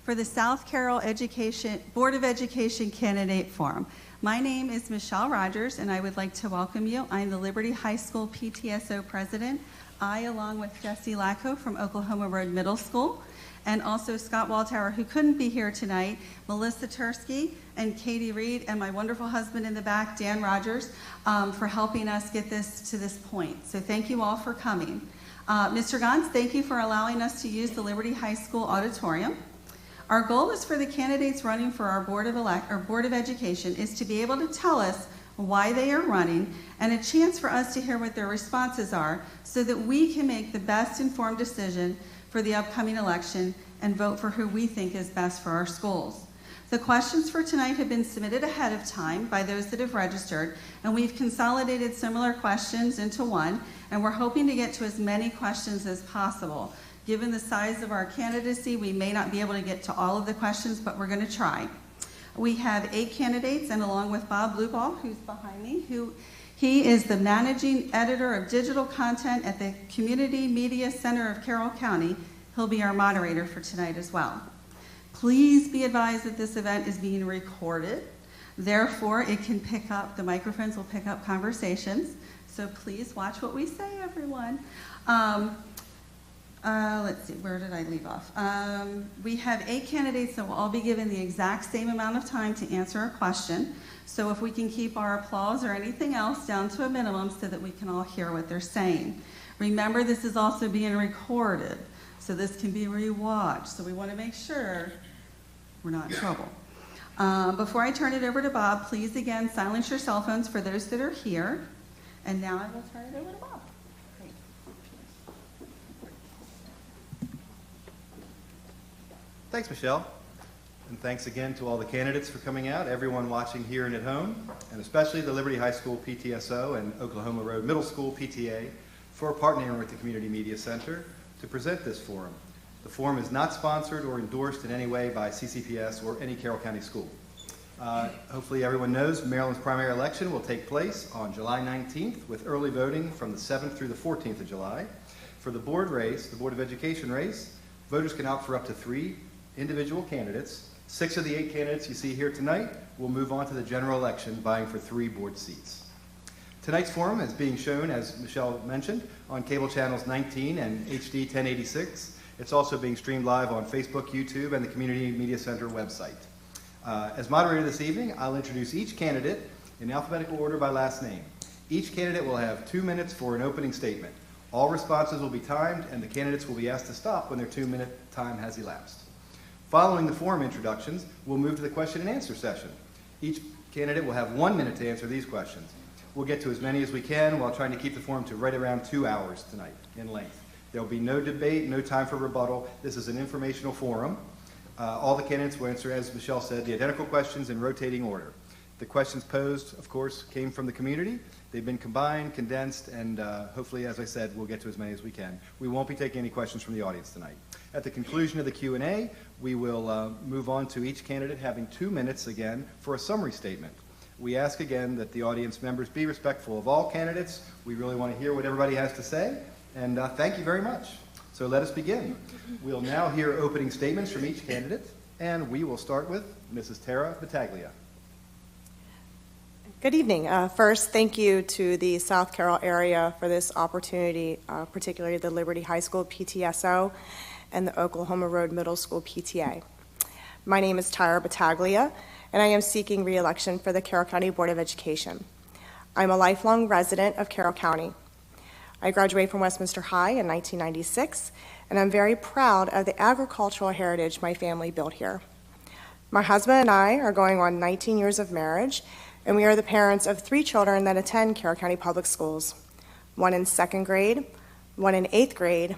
for the South Carroll Board of Education Candidate Forum. My name is Michelle Rogers, and I would like to welcome you. I'm the Liberty High School PTSO president. I, along with Jesse Lacko from Oklahoma Road Middle School, and also Scott Waltower, who couldn't be here tonight, Melissa Tursky, and Katie Reed, and my wonderful husband in the back, Dan Rogers, for helping us get this to this point. So thank you all for coming. Mr. Gons, thank you for allowing us to use the Liberty High School auditorium. Our goal is for the candidates running for our Board of Education is to be able to tell us why they are running, and a chance for us to hear what their responses are so that we can make the best informed decision for the upcoming election and vote for who we think is best for our schools. The questions for tonight have been submitted ahead of time by those that have registered, and we've consolidated similar questions into one, and we're hoping to get to as many questions as possible. Given the size of our candidacy, we may not be able to get to all of the questions, but we're going to try. We have 8 candidates, and along with Bob Blueball, who's behind me, he is the managing editor of digital content at the Community Media Center of Carroll County. He'll be our moderator for tonight as well. Please be advised that this event is being recorded. Therefore, the microphones will pick up conversations. So please watch what we say, everyone. Let's see, where did I leave off? We have 8 candidates that will all be given the exact same amount of time to answer a question. So if we can keep our applause or anything else down to a minimum so that we can all hear what they're saying. Remember, this is also being recorded, so this can be rewatched. So we want to make sure we're not in trouble. Before I turn it over to Bob, please again silence your cell phones for those that are here. And now I will turn it over to Bob. Thanks, Michelle. And thanks again to all the candidates for coming out, everyone watching here and at home, and especially the Liberty High School PTSO and Oklahoma Road Middle School PTA for partnering with the Community Media Center to present this forum. The forum is not sponsored or endorsed in any way by CCPS or any Carroll County school. Hopefully everyone knows Maryland's primary election will take place on July 19th with early voting from the 7th through the 14th of July. For the board race, the Board of Education race, voters can opt for up to 3 individual candidates. 6 of the 8 candidates you see here tonight will move on to the general election, vying for 3 board seats. Tonight's forum is being shown, as Michelle mentioned, on cable channels 19 and HD 1086. It's also being streamed live on Facebook, YouTube, and the Community Media Center website. As moderator this evening, I'll introduce each candidate in alphabetical order by last name. Each candidate will have 2 minutes for an opening statement. All responses will be timed, and the candidates will be asked to stop when their 2-minute time has elapsed. Following the forum introductions, we'll move to the question and answer session. Each candidate will have 1 minute to answer these questions. We'll get to as many as we can while trying to keep the forum to right around 2 hours tonight in length. There will be no debate, no time for rebuttal. This is an informational forum. All the candidates will answer, as Michelle said, the identical questions in rotating order. The questions posed, of course, came from the community. They've been combined, condensed, and hopefully, as I said, we'll get to as many as we can. We won't be taking any questions from the audience tonight. At the conclusion of the Q&A, we will move on to each candidate having 2 minutes again for a summary statement. We ask again that the audience members be respectful of all candidates. We really want to hear what everybody has to say, and thank you very much. So let us begin. We'll now hear opening statements from each candidate, and we will start with Mrs. Tara Battaglia. Good evening. First, thank you to the South Carroll area for this opportunity, particularly the Liberty High School PTSO and the Oklahoma Road Middle School PTA. My name is Tyra Battaglia, and I am seeking re-election for the Carroll County Board of Education. I'm a lifelong resident of Carroll County. I graduated from Westminster High in 1996, and I'm very proud of the agricultural heritage my family built here. My husband and I are going on 19 years of marriage, and we are the parents of 3 children that attend Carroll County Public Schools, 1 in 2nd grade, 1 in 8th grade,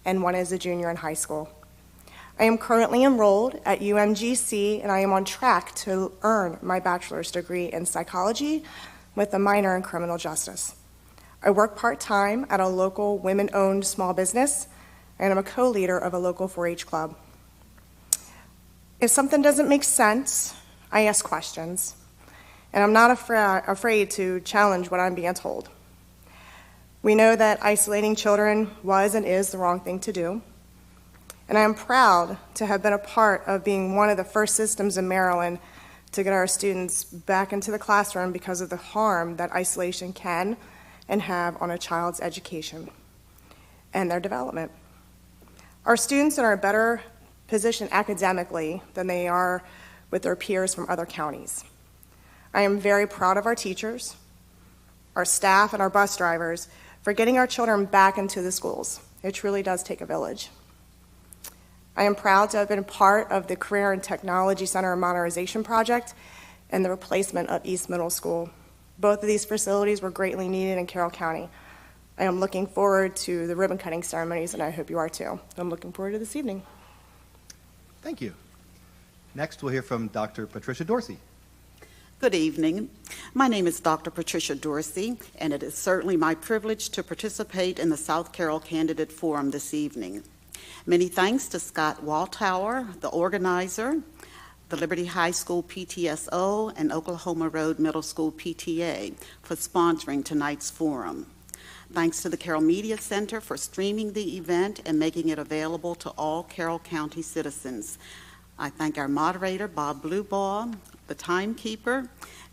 and 1 is a junior in high school. I am currently enrolled at UMGC, and I am on track to earn my bachelor's degree in psychology with a minor in criminal justice. I work part-time at a local women-owned small business, and I'm a co-leader of a local 4-H club. If something doesn't make sense, I ask questions, and I'm not afraid to challenge what I'm being told. We know that isolating children was and is the wrong thing to do, And I am proud to have been a part of being one of the first systems in Maryland to get our students back into the classroom because of the harm that isolation can and have on a child's education and their development. Our students are in a better position academically than they are with their peers from other counties. I am very proud of our teachers, our staff, and our bus drivers for getting our children back into the schools. It truly does take a village. I am proud to have been part of the Career and Technology Center Modernization Project and the replacement of East Middle School. Both of these facilities were greatly needed in Carroll County. I am looking forward to the ribbon cutting ceremonies, and I hope you are too. I'm looking forward to this evening. Thank you. Next, we'll hear from Dr. Patricia Dorsey. Good evening. My name is Dr. Patricia Dorsey, and it is certainly my privilege to participate in the South Carroll Candidate Forum this evening. Many thanks to Scott Waltauer, the organizer, the Liberty High School PTSO, and Oklahoma Road Middle School PTA for sponsoring tonight's forum. Thanks to the Carroll Media Center for streaming the event and making it available to all Carroll County citizens. I thank our moderator, Bob Blueball, the timekeeper,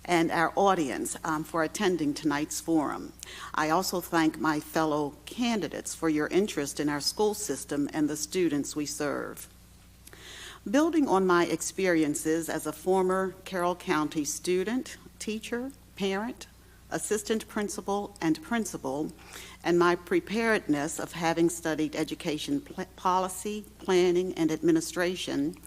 and our audience for attending tonight's forum. I also thank my fellow candidates for your interest in our school system and the students we serve. Building on my experiences as a former Carroll County student, teacher, parent, assistant principal, and my preparedness of having studied education policy, planning, and administration,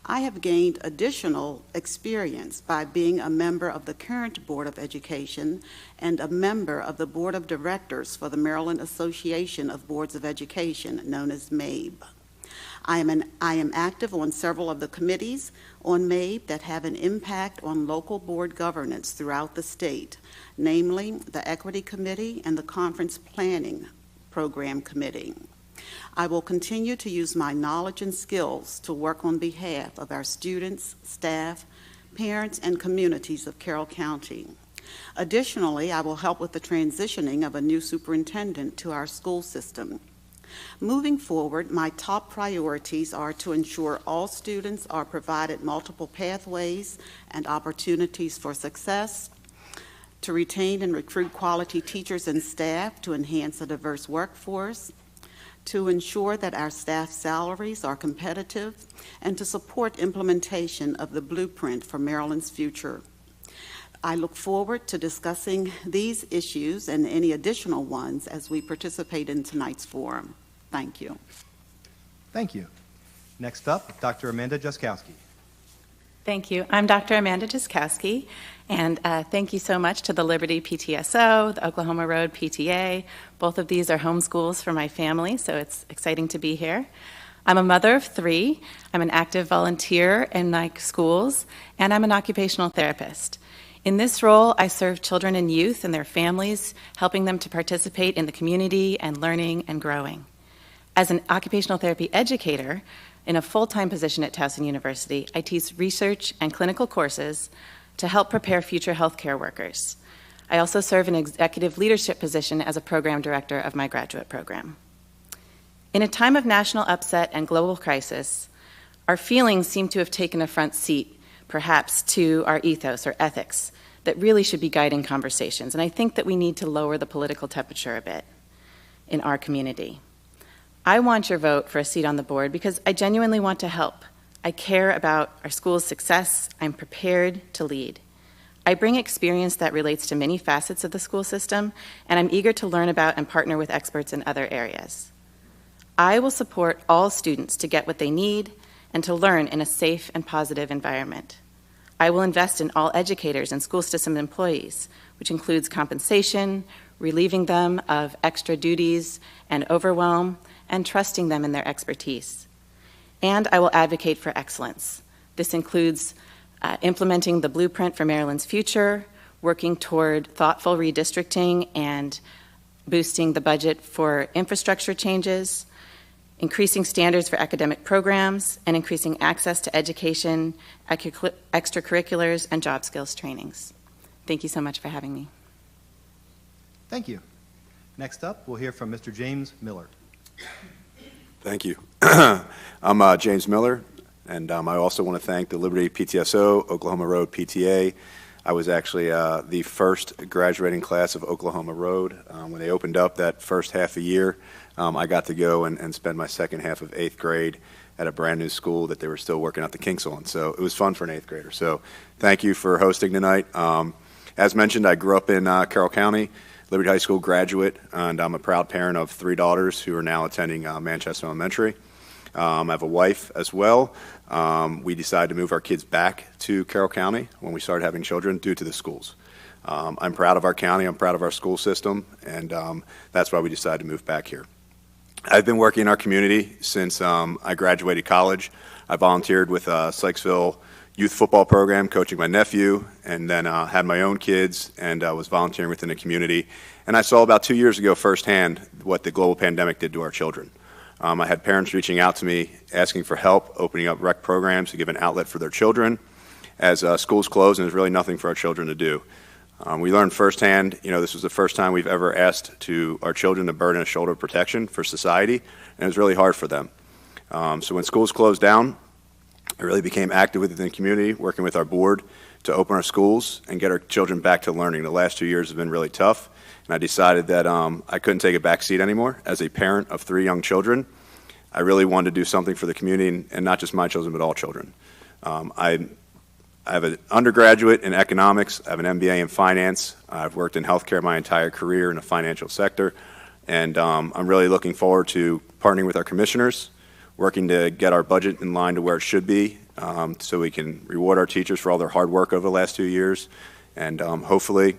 I have gained additional experience by being a member of the current Board of Education and a member of the Board of Directors for the Maryland Association of Boards of Education, known as MABE. I am active on several of the committees on MABE that have an impact on local board governance throughout the state, namely the Equity Committee and the Conference Planning Program Committee. I will continue to use my knowledge and skills to work on behalf of our students, staff, parents, and communities of Carroll County. Additionally, I will help with the transitioning of a new superintendent to our school system. Moving forward, my top priorities are to ensure all students are provided multiple pathways and opportunities for success, to retain and recruit quality teachers and staff to enhance a diverse workforce, to ensure that our staff salaries are competitive, and to support implementation of the blueprint for Maryland's future. I look forward to discussing these issues and any additional ones as we participate in tonight's forum. Thank you. Thank you. Next up, Dr. Amanda Jaskowski. Thank you. I'm Dr. Amanda Jaskowski, and thank you so much to the Liberty PTSO, the Oklahoma Road PTA. Both of these are home schools for my family, so it's exciting to be here. I'm a mother of 3. I'm an active volunteer in my schools, and I'm an occupational therapist. In this role, I serve children and youth and their families, helping them to participate in the community and learning and growing. As an occupational therapy educator, in a full-time position at Towson University, I teach research and clinical courses to help prepare future healthcare workers. I also serve an executive leadership position as a program director of my graduate program. In a time of national upset and global crisis, our feelings seem to have taken a front seat, perhaps, to our ethos or ethics that really should be guiding conversations. And I think that we need to lower the political temperature a bit in our community. I want your vote for a seat on the board because I genuinely want to help. I care about our school's success. I'm prepared to lead. I bring experience that relates to many facets of the school system, and I'm eager to learn about and partner with experts in other areas. I will support all students to get what they need and to learn in a safe and positive environment. I will invest in all educators and school system employees, which includes compensation, relieving them of extra duties and overwhelm, and trusting them in their expertise. And I will advocate for excellence. This includes implementing the blueprint for Maryland's future, working toward thoughtful redistricting and boosting the budget for infrastructure changes, increasing standards for academic programs, and increasing access to education, extracurriculars, and job skills trainings. Thank you so much for having me. Thank you. Next up, we'll hear from Mr. James Miller. Thank you. I'm James Miller, and I also want to thank the Liberty PTSO, Oklahoma Road PTA. I was actually the first graduating class of Oklahoma Road. When they opened up that first half a year, I got to go and spend my second half of 8th grade at a brand new school that they were still working out the kinks on. So it was fun for an 8th grader. So thank you for hosting tonight. As mentioned, I grew up in Carroll County, Liberty High School graduate, and I'm a proud parent of 3 daughters who are now attending Manchester Elementary. I have a wife as well. We decided to move our kids back to Carroll County when we started having children due to the schools. I'm proud of our county, I'm proud of our school system, and that's why we decided to move back here. I've been working in our community since I graduated college. I volunteered with Sykesville youth football program, coaching my nephew, and then had my own kids and was volunteering within the community. And I saw about 2 years ago firsthand what the global pandemic did to our children. I had parents reaching out to me asking for help, opening up rec programs to give an outlet for their children as schools closed and there's really nothing for our children to do. We learned firsthand, this was the first time we've ever asked our children to burden a shoulder of protection for society, and it was really hard for them. So when schools closed down, I really became active within the community, working with our board to open our schools and get our children back to learning. The last 2 years have been really tough, and I decided that I couldn't take a back seat anymore. As a parent of 3 young children, I really wanted to do something for the community, and not just my children, but all children. I have an undergraduate in economics, I have an MBA in finance, I've worked in healthcare my entire career in the financial sector, and I'm really looking forward to partnering with our commissioners, working to get our budget in line to where it should be, so we can reward our teachers for all their hard work over the last 2 years, and hopefully,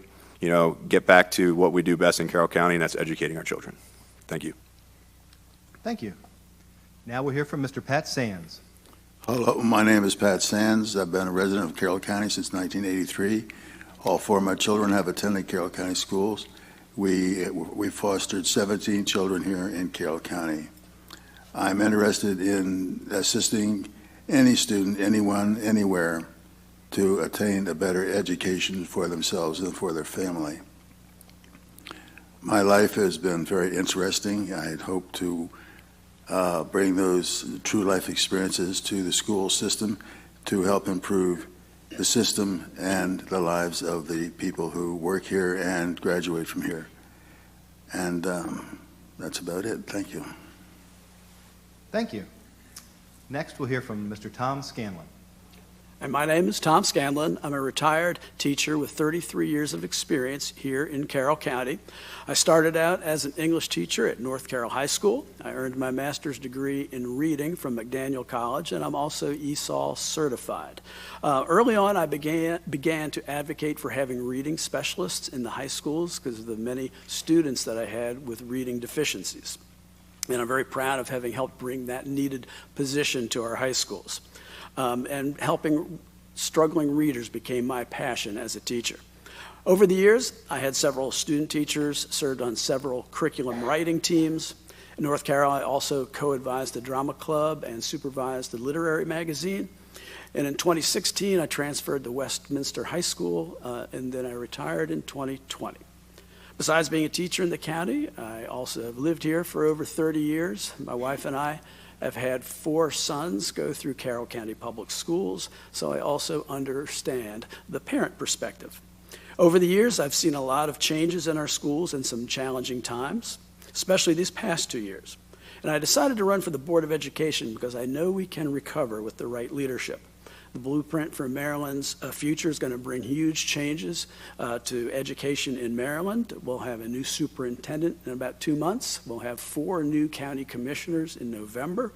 get back to what we do best in Carroll County, and that's educating our children. Thank you. Thank you. Now we'll hear from Mr. Pat Sands. Hello, my name is Pat Sands. I've been a resident of Carroll County since 1983. All 4 of my children have attended Carroll County schools. We fostered 17 children here in Carroll County. I'm interested in assisting any student, anyone, anywhere, to attain a better education for themselves and for their family. My life has been very interesting. I had hoped to bring those true life experiences to the school system to help improve the system and the lives of the people who work here and graduate from here. And that's about it. Thank you. Thank you. Next, we'll hear from Mr. Tom Scanlon. And my name is Tom Scanlon. I'm a retired teacher with 33 years of experience here in Carroll County. I started out as an English teacher at North Carroll High School. I earned my master's degree in reading from McDaniel College, and I'm also ESOL certified. Early on, I began to advocate for having reading specialists in the high schools because of the many students that I had with reading deficiencies. And I'm very proud of having helped bring that needed position to our high schools. And helping struggling readers became my passion as a teacher. Over the years, I had several student teachers, served on several curriculum writing teams. In North Carroll, I also co-advised the drama club and supervised the literary magazine. And in 2016, I transferred to Westminster High School, and then I retired in 2020. Besides being a teacher in the county, I also have lived here for over 30 years. My wife and I have had 4 sons go through Carroll County Public Schools, so I also understand the parent perspective. Over the years, I've seen a lot of changes in our schools and some challenging times, especially these past 2 years. And I decided to run for the Board of Education because I know we can recover with the right leadership. The blueprint for Maryland's future is going to bring huge changes to education in Maryland. We'll have a new superintendent in about 2 months. We'll have 4 new county commissioners in November.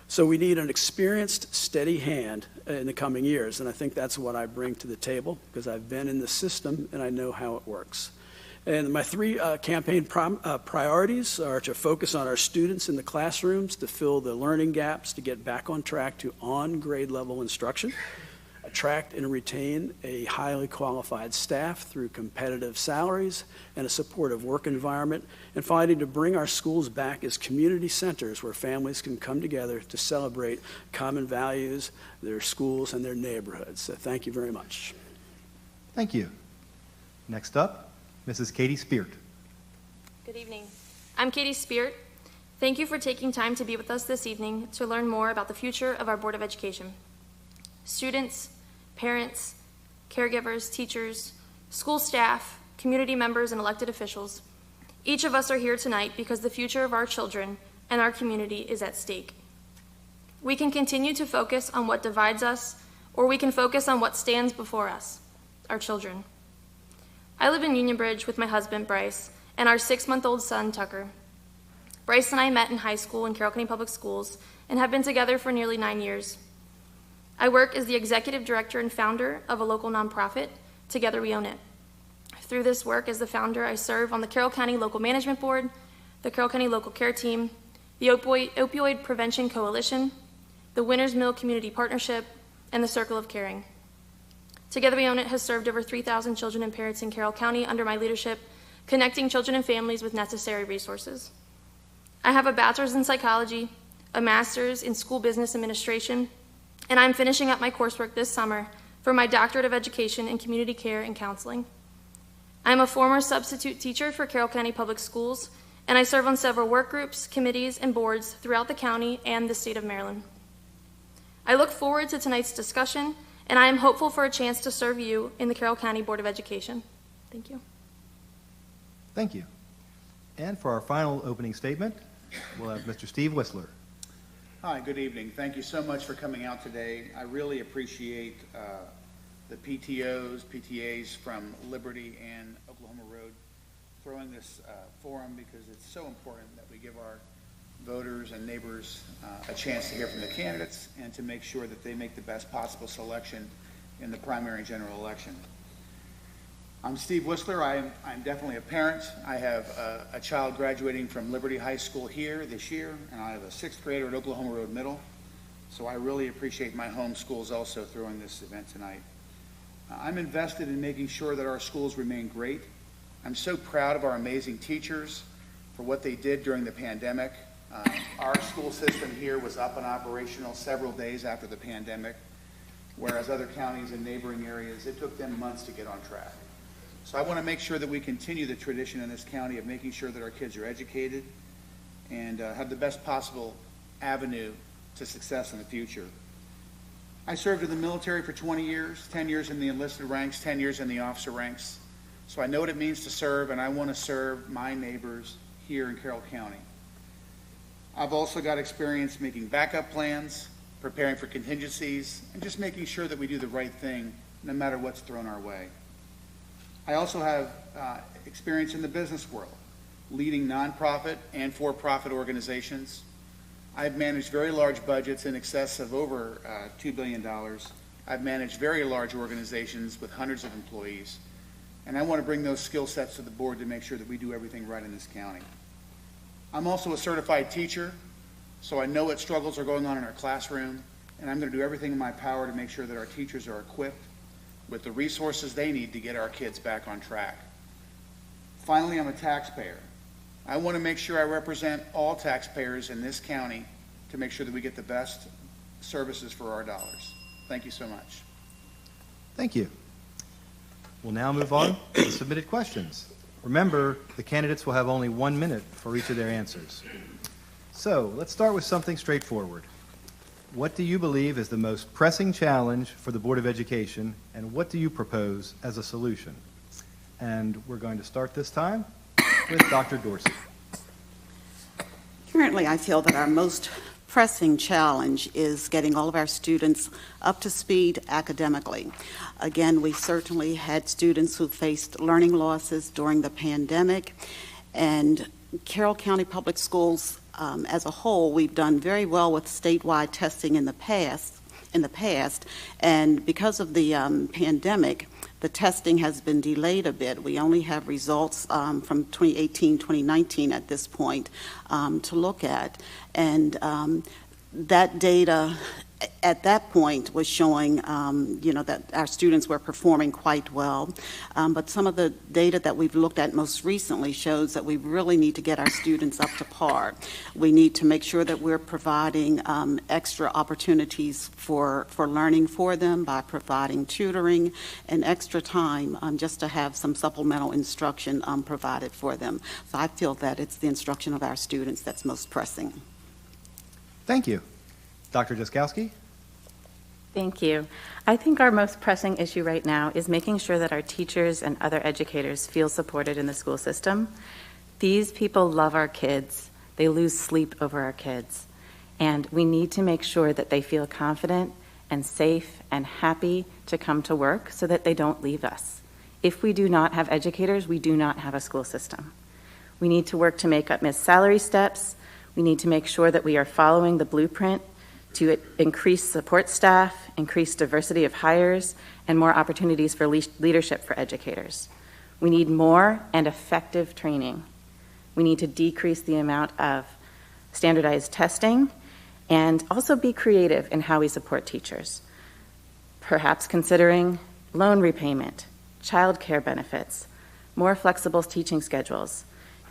So we need an experienced, steady hand in the coming years, and I think that's what I bring to the table because I've been in the system and I know how it works. And my 3 campaign priorities are to focus on our students in the classrooms, to fill the learning gaps, to get back on track to on-grade level instruction, attract and retain a highly qualified staff through competitive salaries and a supportive work environment, and finally to bring our schools back as community centers where families can come together to celebrate common values, their schools, and their neighborhoods. So thank you very much. Thank you. Next up, Mrs. Katie Speart. Good evening. I'm Katie Speart, Thank you for taking time to be with us this evening to learn more about the future of our Board of Education. Students, parents, caregivers, teachers, school staff, community members, and elected officials, each of us are here tonight because the future of our children and our community is at stake. We can continue to focus on what divides us, or we can focus on what stands before us, our children. I live in Union Bridge with my husband, Bryce, and our 6-month-old son, Tucker. Bryce and I met in high school in Carroll County Public Schools and have been together for nearly 9 years. I work as the executive director and founder of a local nonprofit, Together We Own It. Through this work as the founder, I serve on the Carroll County Local Management Board, the Carroll County Local Care Team, the Opioid Prevention Coalition, the Winners Mill Community Partnership, and the Circle of Caring. Together We Own It has served over 3,000 children and parents in Carroll County under my leadership, connecting children and families with necessary resources. I have a bachelor's in psychology, a master's in school business administration, and I'm finishing up my coursework this summer for my doctorate of education in community care and counseling. I'm a former substitute teacher for Carroll County Public Schools, and I serve on several work groups, committees, and boards throughout the county and the state of Maryland. I look forward to tonight's discussion, and I am hopeful for a chance to serve you in the Carroll County Board of Education. Thank you. Thank you. And for our final opening statement, we'll have Mr. Steve Whistler. Hi, good evening. Thank you so much for coming out today. I really appreciate the PTOs, PTAs from Liberty and Oklahoma Road throwing this forum, because it's so important that we give our voters and neighbors a chance to hear from the candidates and to make sure that they make the best possible selection in the primary and general election. I'm Steve Whistler. I'm definitely a parent. I have a child graduating from Liberty High School here this year, and I have a 6th grader at Oklahoma Road Middle. So I really appreciate my home schools also throwing this event tonight. I'm invested in making sure that our schools remain great. I'm so proud of our amazing teachers for what they did during the pandemic. Our school system here was up and operational several days after the pandemic, whereas other counties and neighboring areas, it took them months to get on track. So I want to make sure that we continue the tradition in this county of making sure that our kids are educated and have the best possible avenue to success in the future. I served in the military for 20 years, 10 years in the enlisted ranks, 10 years in the officer ranks. So I know what it means to serve, and I want to serve my neighbors here in Carroll County. I've also got experience making backup plans, preparing for contingencies, and just making sure that we do the right thing no matter what's thrown our way. I also have experience in the business world, leading nonprofit and for-profit organizations. I've managed very large budgets in excess of over $2 billion. I've managed very large organizations with hundreds of employees, and I want to bring those skill sets to the board to make sure that we do everything right in this county. I'm also a certified teacher, so I know what struggles are going on in our classroom, and I'm going to do everything in my power to make sure that our teachers are equipped with the resources they need to get our kids back on track. Finally, I'm a taxpayer. I want to make sure I represent all taxpayers in this county to make sure that we get the best services for our dollars. Thank you so much. Thank you. We'll now move on to the submitted questions. Remember, the candidates will have only 1 minute for each of their answers. So let's start with something straightforward. What do you believe is the most pressing challenge for the Board of Education, and what do you propose as a solution? And we're going to start this time with Dr. Dorsey. Currently, I feel that our most pressing challenge is getting all of our students up to speed academically. Again, we certainly had students who faced learning losses during the pandemic, and Carroll County Public Schools as a whole, we've done very well with statewide testing in the past, and because of the pandemic, the testing has been delayed a bit. We only have results from 2018, 2019 at this point to look at, and that data at that point was showing, that our students were performing quite well. But some of the data that we've looked at most recently shows that we really need to get our students up to par. We need to make sure that we're providing extra opportunities for learning for them by providing tutoring and extra time just to have some supplemental instruction provided for them. So I feel that it's the instruction of our students that's most pressing. Thank you. Dr. Jaskowski? Thank you. I think our most pressing issue right now is making sure that our teachers and other educators feel supported in the school system. These people love our kids. They lose sleep over our kids. And we need to make sure that they feel confident and safe and happy to come to work so that they don't leave us. If we do not have educators, we do not have a school system. We need to work to make up missed salary steps. We need to make sure that we are following the blueprint to increase support staff, increase diversity of hires, and more opportunities for leadership for educators. We need more and effective training. We need to decrease the amount of standardized testing and also be creative in how we support teachers. Perhaps considering loan repayment, child care benefits, more flexible teaching schedules,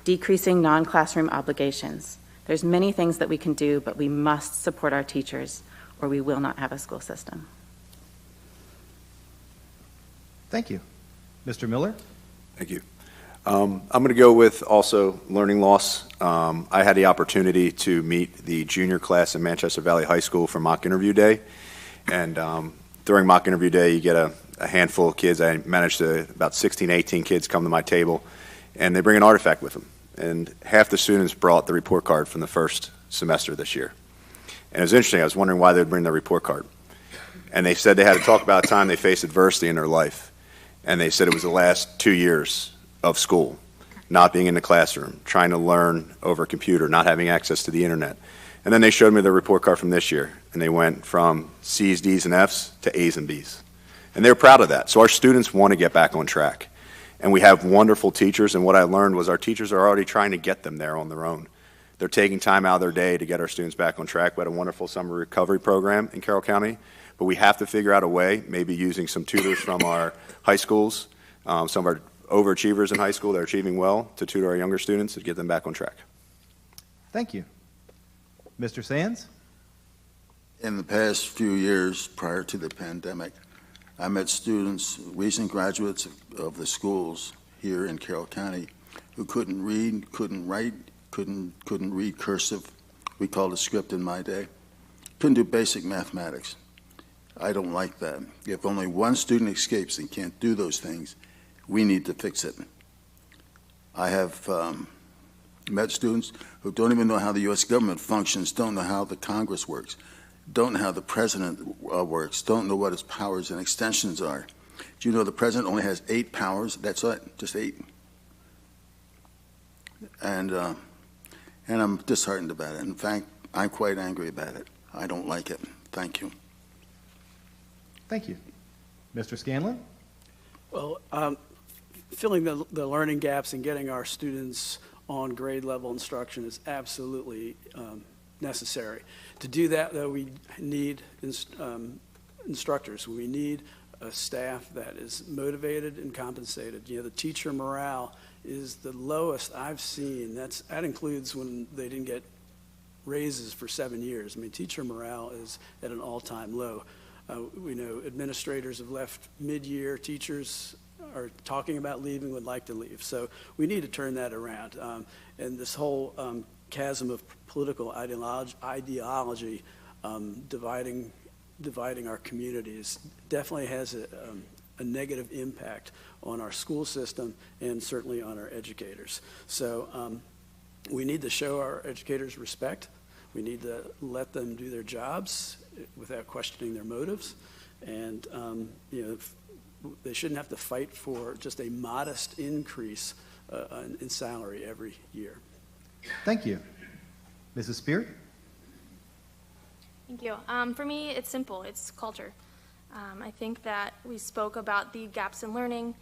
decreasing non-classroom obligations. There's many things that we can do, but we must support our teachers or we will not have a school system. Thank you. Mr. Miller? Thank you. I'm going to go with also learning loss. I had the opportunity to meet the junior class in Manchester Valley High School for mock interview day. And during mock interview day, you get a handful of kids. I managed to, about 16, 18 kids come to my table, and they bring an artifact with them. And half the students brought the report card from the first semester this year. And it was interesting. I was wondering why they would bring their report card. And they said they had to talk about a time they faced adversity in their life. And they said it was the last 2 years of school, not being in the classroom, trying to learn over a computer, not having access to the internet. And then they showed me their report card from this year. And they went from C's, D's, and F's to A's and B's. And they're proud of that. So our students want to get back on track. And we have wonderful teachers, and what I learned was our teachers are already trying to get them there on their own. They're taking time out of their day to get our students back on track. We had a wonderful summer recovery program in Carroll County, but we have to figure out a way, maybe using some tutors from our high schools, some of our overachievers in high school that are achieving well, to tutor our younger students to get them back on track. Thank you. Mr. Sands? In the past few years prior to the pandemic, I met students, recent graduates of the schools here in Carroll County, who couldn't read, couldn't write, couldn't read cursive. We called it script in my day. Couldn't do basic mathematics. I don't like that. If only one student escapes and can't do those things, we need to fix it. I have met students who don't even know how the U.S. government functions, don't know how the Congress works, don't know how the president works, don't know what his powers and extensions are. Do you know the president only has 8 powers? That's it, just 8. And I'm disheartened about it. In fact, I'm quite angry about it. I don't like it. Thank you. Thank you. Mr. Scanlon? Well, filling the learning gaps and getting our students on grade level instruction is absolutely necessary. To do that, though, we need instructors. We need a staff that is motivated and compensated. You know, the teacher morale is the lowest I've seen. That includes when they didn't get raises for 7 years. I mean, teacher morale is at an all-time low. We know administrators have left mid-year. Teachers are talking about leaving, would like to leave. So we need to turn that around. And this whole chasm of political ideology dividing our communities definitely has a negative impact on our school system and certainly on our educators. So we need to show our educators respect. We need to let them do their jobs without questioning their motives. And they shouldn't have to fight for just a modest increase in salary every year. Thank you. Mrs. Spear? Thank you. For me, it's simple. It's culture. I think that we spoke about the gaps in learning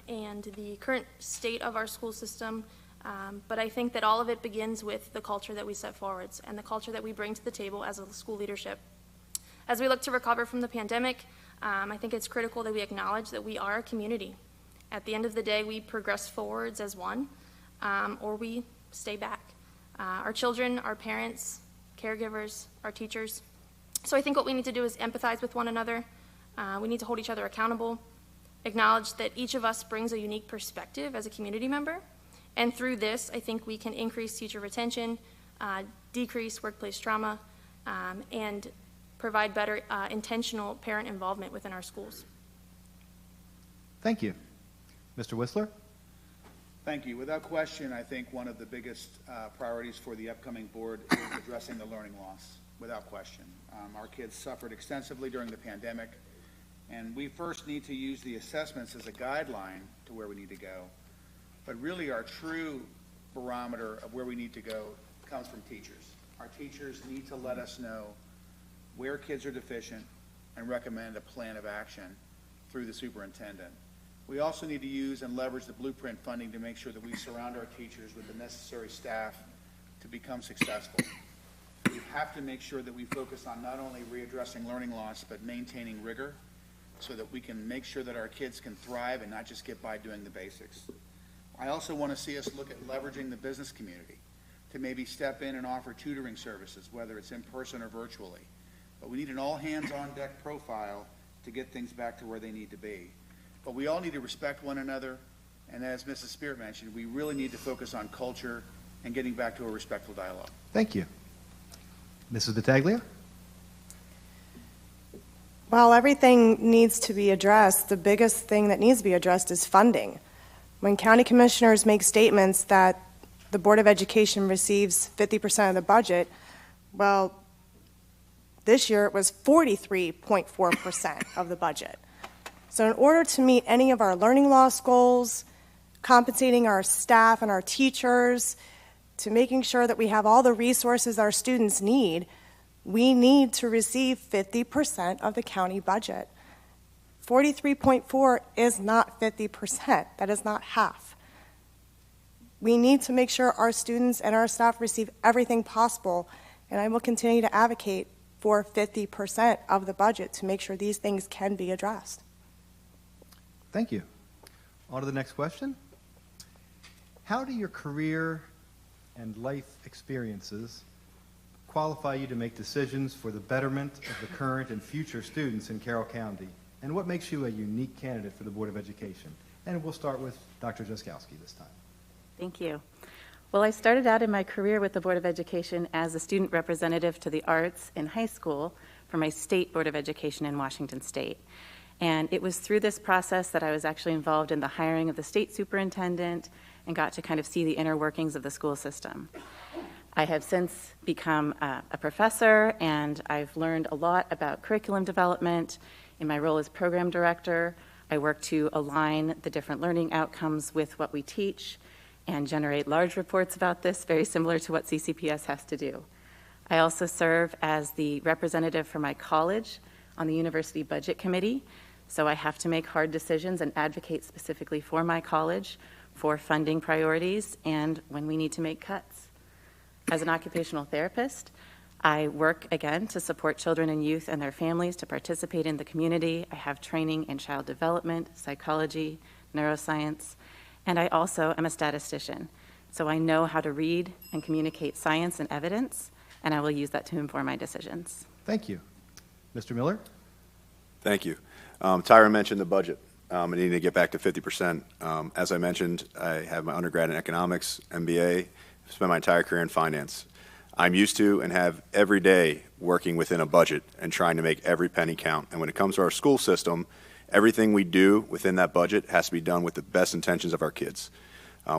and the current state of our school system, but I think that all of it begins with the culture that we set forwards and the culture that we bring to the table as a school leadership. As we look to recover from the pandemic, I think it's critical that we acknowledge that we are a community. At the end of the day, we progress forwards as one, or we stay back. Our children, our parents, caregivers, our teachers. So I think what we need to do is empathize with one another. We need to hold each other accountable, acknowledge that each of us brings a unique perspective as a community member. And through this, I think we can increase teacher retention, decrease workplace trauma, and provide better intentional parent involvement within our schools. Thank you. Mr. Whistler? Thank you. Without question, I think one of the biggest priorities for the upcoming board is addressing the learning loss, without question. Our kids suffered extensively during the pandemic, and we first need to use the assessments as a guideline to where we need to go. But really our true barometer of where we need to go comes from teachers. Our teachers need to let us know where kids are deficient and recommend a plan of action through the superintendent. We also need to use and leverage the blueprint funding to make sure that we surround our teachers with the necessary staff to become successful. We have to make sure that we focus on not only readdressing learning loss, but maintaining rigor so that we can make sure that our kids can thrive and not just get by doing the basics. I also want to see us look at leveraging the business community to maybe step in and offer tutoring services, whether it's in person or virtually. But we need an all-hands-on-deck profile to get things back to where they need to be. But we all need to respect one another, and as Mrs. Spear mentioned, we really need to focus on culture and getting back to a respectful dialogue. Thank you. Mrs. Battaglia? While everything needs to be addressed, the biggest thing that needs to be addressed is funding. When county commissioners make statements that the Board of Education receives 50% of the budget, well, this year it was 43.4% of the budget. So in order to meet any of our learning loss goals, compensating our staff and our teachers, to making sure that we have all the resources our students need, we need to receive 50% of the county budget. 43.4 is not 50%. That is not half. We need to make sure our students and our staff receive everything possible, and I will continue to advocate for 50% of the budget to make sure these things can be addressed. Thank you. On to the next question. How do your career and life experiences qualify you to make decisions for the betterment of the current and future students in Carroll County? And what makes you a unique candidate for the Board of Education? And we'll start with Dr. Jaskowski this time. Thank you. Well, I started out in my career with the Board of Education as a student representative to the arts in high school for my state Board of Education in Washington State. And it was through this process that I was actually involved in the hiring of the state superintendent and got to kind of see the inner workings of the school system. I have since become a professor, and I've learned a lot about curriculum development. In my role as program director, I work to align the different learning outcomes with what we teach and generate large reports about this, very similar to what CCPS has to do. I also serve as the representative for my college on the University Budget Committee, so I have to make hard decisions and advocate specifically for my college, for funding priorities, and when we need to make cuts. As an occupational therapist, I work, again, to support children and youth and their families to participate in the community. I have training in child development, psychology, neuroscience, and I also am a statistician. So I know how to read and communicate science and evidence, and I will use that to inform my decisions. Thank you. Mr. Miller? Thank you. Tyra mentioned the budget. I need to get back to 50%. As I mentioned, I have my undergrad in economics, MBA, spent my entire career in finance. I'm used to and have every day working within a budget and trying to make every penny count. And when it comes to our school system, everything we do within that budget has to be done with the best intentions of our kids.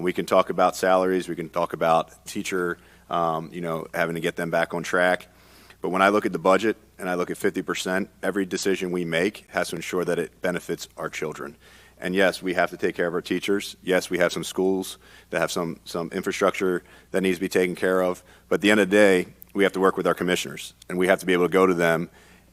We can talk about salaries, we can talk about teacher, having to get them back on track. But when I look at the budget and I look at 50%, every decision we make has to ensure that it benefits our children. And yes, we have to take care of our teachers. Yes, we have some schools that have some infrastructure that needs to be taken care of. But at the end of the day, we have to work with our commissioners, and we have to be able to go to them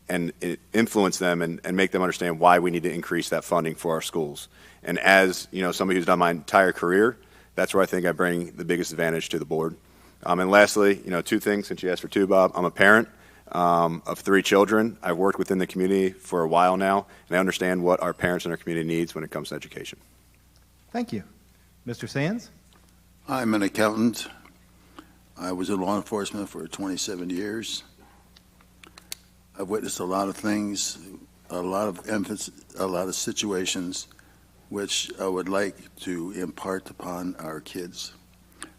and influence them and make them understand why we need to increase that funding for our schools. And as somebody who's done my entire career, that's where I think I bring the biggest advantage to the board. And lastly, two things, since you asked for two, Bob. I'm a parent. of 3 children. I've worked within the community for a while now, and I understand what our parents and our community needs when it comes to education. Thank you. Mr. Sands? I'm an accountant. I was in law enforcement for 27 years. I've witnessed a lot of things, a lot of emphasis, a lot of situations which I would like to impart upon our kids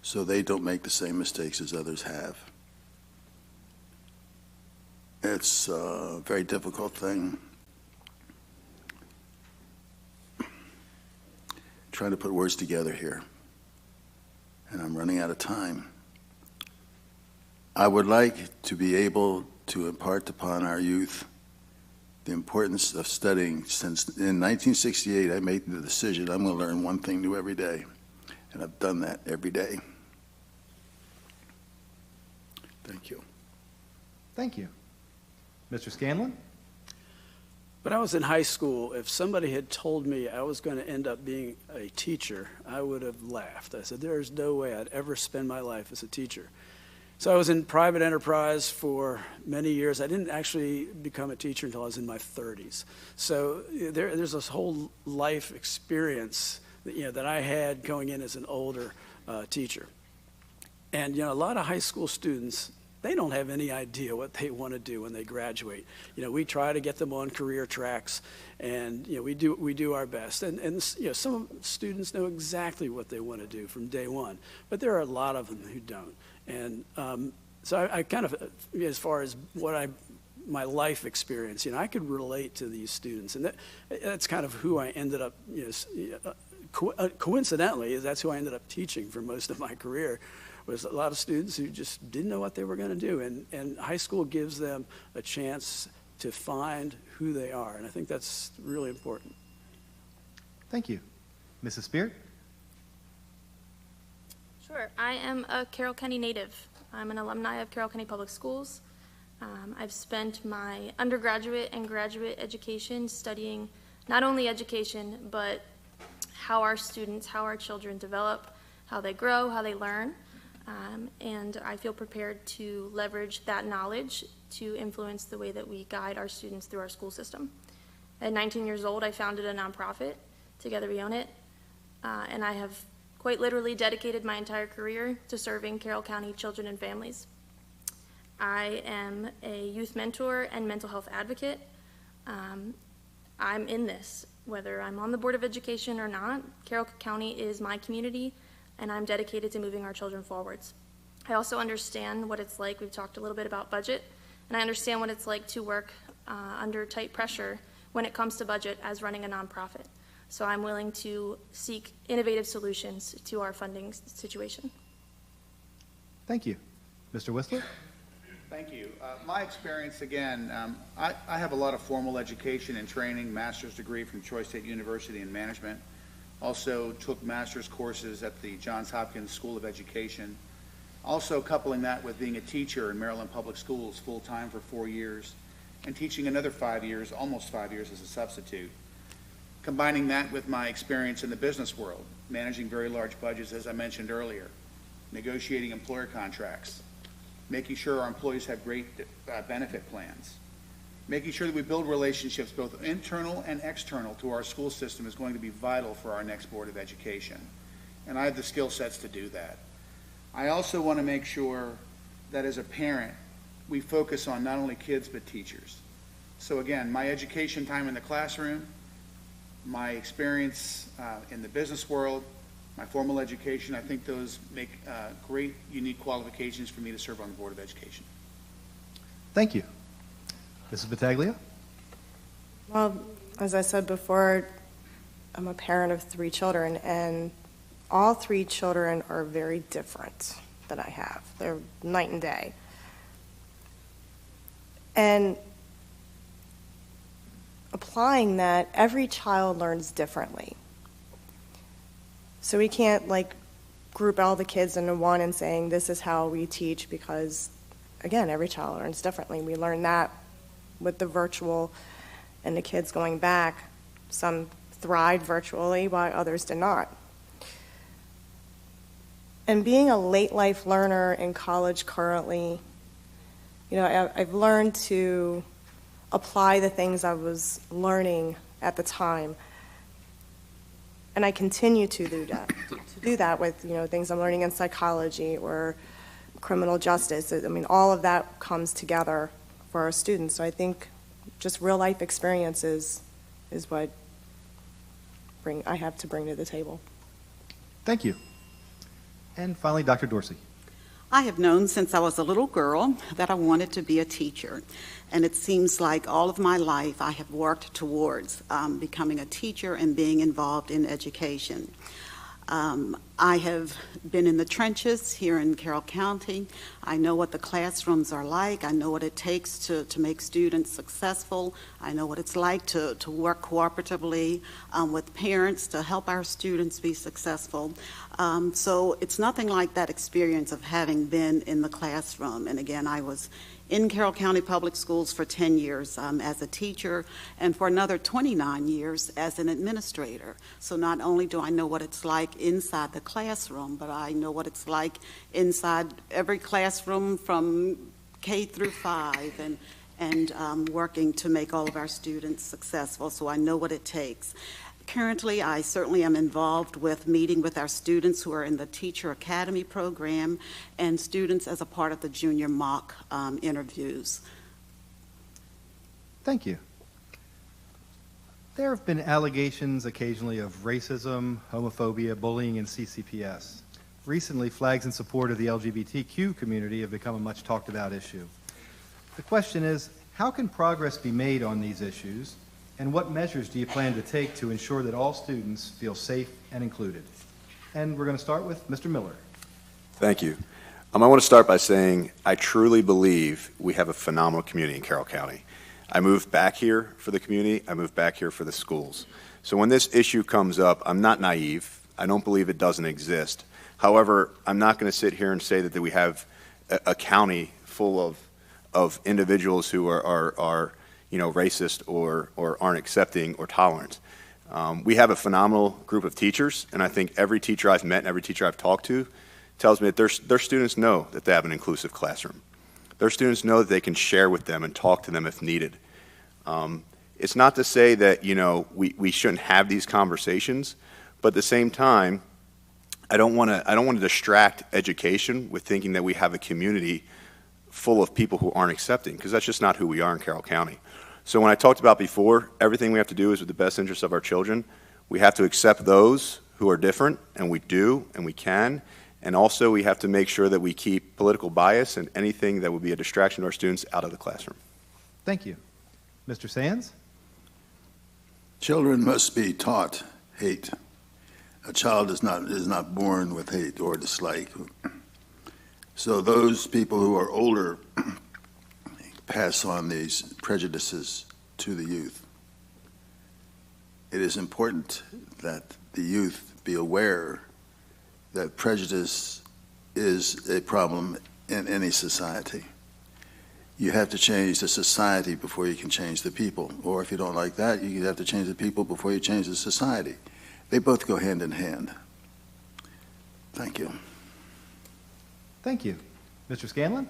so they don't make the same mistakes as others have. It's a very difficult thing. Trying to put words together here, and I'm running out of time. I would like to be able to impart upon our youth the importance of studying. Since in 1968, I made the decision I'm going to learn one thing new every day, and I've done that every day. Thank you. Thank you. Mr. Scanlon? When I was in high school, if somebody had told me I was going to end up being a teacher, I would have laughed. I said, there's no way I'd ever spend my life as a teacher. So I was in private enterprise for many years. I didn't actually become a teacher until I was in my 30s. So there's this whole life experience that I had going in as an older teacher. And a lot of high school students, they don't have any idea what they want to do when they graduate. We try to get them on career tracks, and we do our best. And some students know exactly what they want to do from day one, but there are a lot of them who don't. And so I kind of, as far as my life experience, I could relate to these students, and that's kind of who I ended up. Coincidentally, that's who I ended up teaching for most of my career. Was a lot of students who just didn't know what they were going to do, and high school gives them a chance to find who they are, and I think that's really important. Thank you. Mrs. Spear? Sure. I am a Carroll County native. I'm an alumni of Carroll County Public Schools. I've spent my undergraduate and graduate education studying not only education, but how our students, how our children develop, how they grow, how they learn. And I feel prepared to leverage that knowledge to influence the way that we guide our students through our school system. At 19 years old, I founded a nonprofit, Together We Own It, and I have quite literally dedicated my entire career to serving Carroll County children and families. I am a youth mentor and mental health advocate. I'm in this, whether I'm on the Board of Education or not. Carroll County is my community, and I'm dedicated to moving our children forwards. I also understand what it's like. We've talked a little bit about budget, and I understand what it's like to work under tight pressure when it comes to budget as running a nonprofit. So I'm willing to seek innovative solutions to our funding situation. Thank you. Mr. Whistler? Thank you. My experience, again, I have a lot of formal education and training, master's degree from Troy State University in management. Also took master's courses at the Johns Hopkins School of Education. Also coupling that with being a teacher in Maryland Public Schools full-time for 4 years and teaching another 5 years, almost 5 years as a substitute. Combining that with my experience in the business world, managing very large budgets, as I mentioned earlier, negotiating employer contracts, making sure our employees have great benefit plans, making sure that we build relationships both internal and external to our school system is going to be vital for our next Board of Education. And I have the skill sets to do that. I also want to make sure that as a parent, we focus on not only kids but teachers. So again, my education time in the classroom, my experience in the business world, my formal education, I think those make great, unique qualifications for me to serve on the Board of Education. Thank you. Mrs. Battaglia? Well, as I said before, I'm a parent of 3 children, and all 3 children are very different that I have. They're night and day. And applying that, every child learns differently. So we can't group all the kids into one and saying this is how we teach because, again, every child learns differently. We learn that with the virtual and the kids going back. Some thrived virtually while others did not. And being a late life learner in college currently, I've learned to apply the things I was learning at the time. And I continue to do that with, things I'm learning in psychology or criminal justice. I mean, all of that comes together for our students. So I think just real life experiences is what I have to bring to the table. Thank you. And finally, Dr. Dorsey. I have known since I was a little girl that I wanted to be a teacher. And it seems like all of my life I have worked towards becoming a teacher and being involved in education. I have been in the trenches here in Carroll County. I know what the classrooms are like. I know what it takes to make students successful. I know what it's like to work cooperatively with parents to help our students be successful. So it's nothing like that experience of having been in the classroom. And again, I was in Carroll County Public Schools for 10 years as a teacher, and for another 29 years as an administrator. So not only do I know what it's like inside the classroom, but I know what it's like inside every classroom from K through 5 and working to make all of our students successful. So I know what it takes. Currently, I certainly am involved with meeting with our students who are in the Teacher Academy program and students as a part of the junior mock interviews. Thank you. There have been allegations occasionally of racism, homophobia, bullying, and CCPS. Recently, flags in support of the LGBTQ community have become a much talked about issue. The question is, how can progress be made on these issues? And what measures do you plan to take to ensure that all students feel safe and included? And we're going to start with Mr. Miller. Thank you. I want to start by saying I truly believe we have a phenomenal community in Carroll County. I moved back here for the community. I moved back here for the schools. So when this issue comes up, I'm not naive. I don't believe it doesn't exist. However, I'm not going to sit here and say that we have a county full of individuals who are racist or aren't accepting or tolerant. We have a phenomenal group of teachers, and I think every teacher I've met and every teacher I've talked to tells me that their students know that they have an inclusive classroom. Their students know that they can share with them and talk to them if needed. It's not to say that we shouldn't have these conversations, but at the same time, I don't want to distract education with thinking that we have a community full of people who aren't accepting, because that's just not who we are in Carroll County. So when I talked about before, everything we have to do is with the best interests of our children. We have to accept those who are different, and we do, and we can. And also we have to make sure that we keep political bias and anything that would be a distraction to our students out of the classroom. Thank you. Mr. Sands? Children must be taught hate. A child is not born with hate or dislike. So those people who are older pass on these prejudices to the youth. It is important that the youth be aware that prejudice is a problem in any society. You have to change the society before you can change the people. Or if you don't like that, you have to change the people before you change the society. They both go hand in hand. Thank you. Thank you. Mr. Scanlon?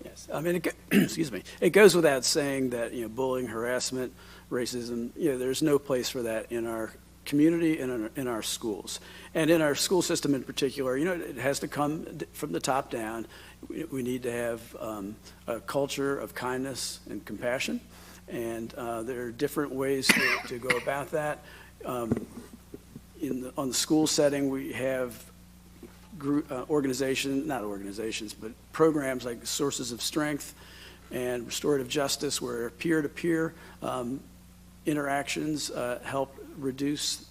Yes, I mean, excuse me. It goes without saying that bullying, harassment, racism, there's no place for that in our community and in our schools, and in our school system in particular. It has to come from the top down. We need to have a culture of kindness and compassion, and there are different ways to go about that. On the school setting, we have programs like Sources of Strength and Restorative Justice, where peer-to-peer interactions help reduce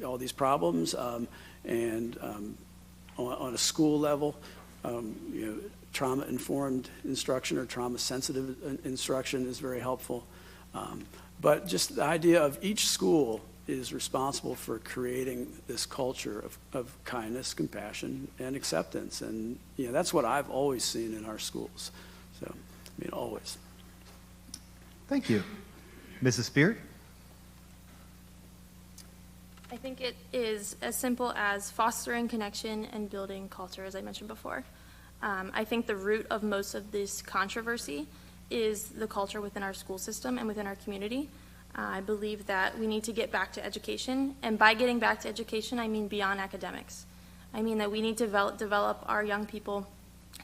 all these problems. And on a school level, trauma-informed instruction or trauma-sensitive instruction is very helpful. But just the idea of each school is responsible for creating this culture of kindness, compassion, and acceptance. And that's what I've always seen in our schools. So, always. Thank you. Mrs. Spear? I think it is as simple as fostering connection and building culture, as I mentioned before. I think the root of most of this controversy is the culture within our school system and within our community. I believe that we need to get back to education, and by getting back to education, I mean beyond academics. I mean that we need to develop our young people,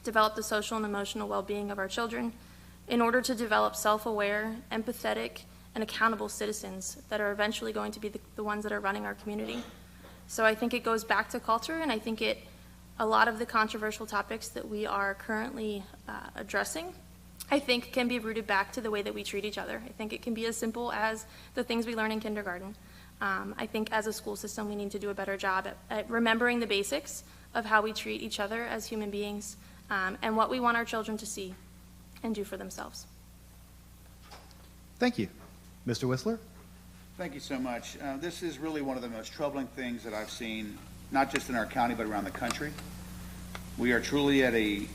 develop the social and emotional well-being of our children in order to develop self-aware, empathetic, and accountable citizens that are eventually going to be the ones that are running our community. So I think it goes back to culture, and I think a lot of the controversial topics that we are currently addressing, I think can be rooted back to the way that we treat each other. I think it can be as simple as the things we learn in kindergarten. I think as a school system, we need to do a better job at remembering the basics of how we treat each other as human beings, and what we want our children to see and do for themselves. Thank you. Mr. Whistler? Thank you so much. This is really one of the most troubling things that I've seen, not just in our county, but around the country. We are truly at a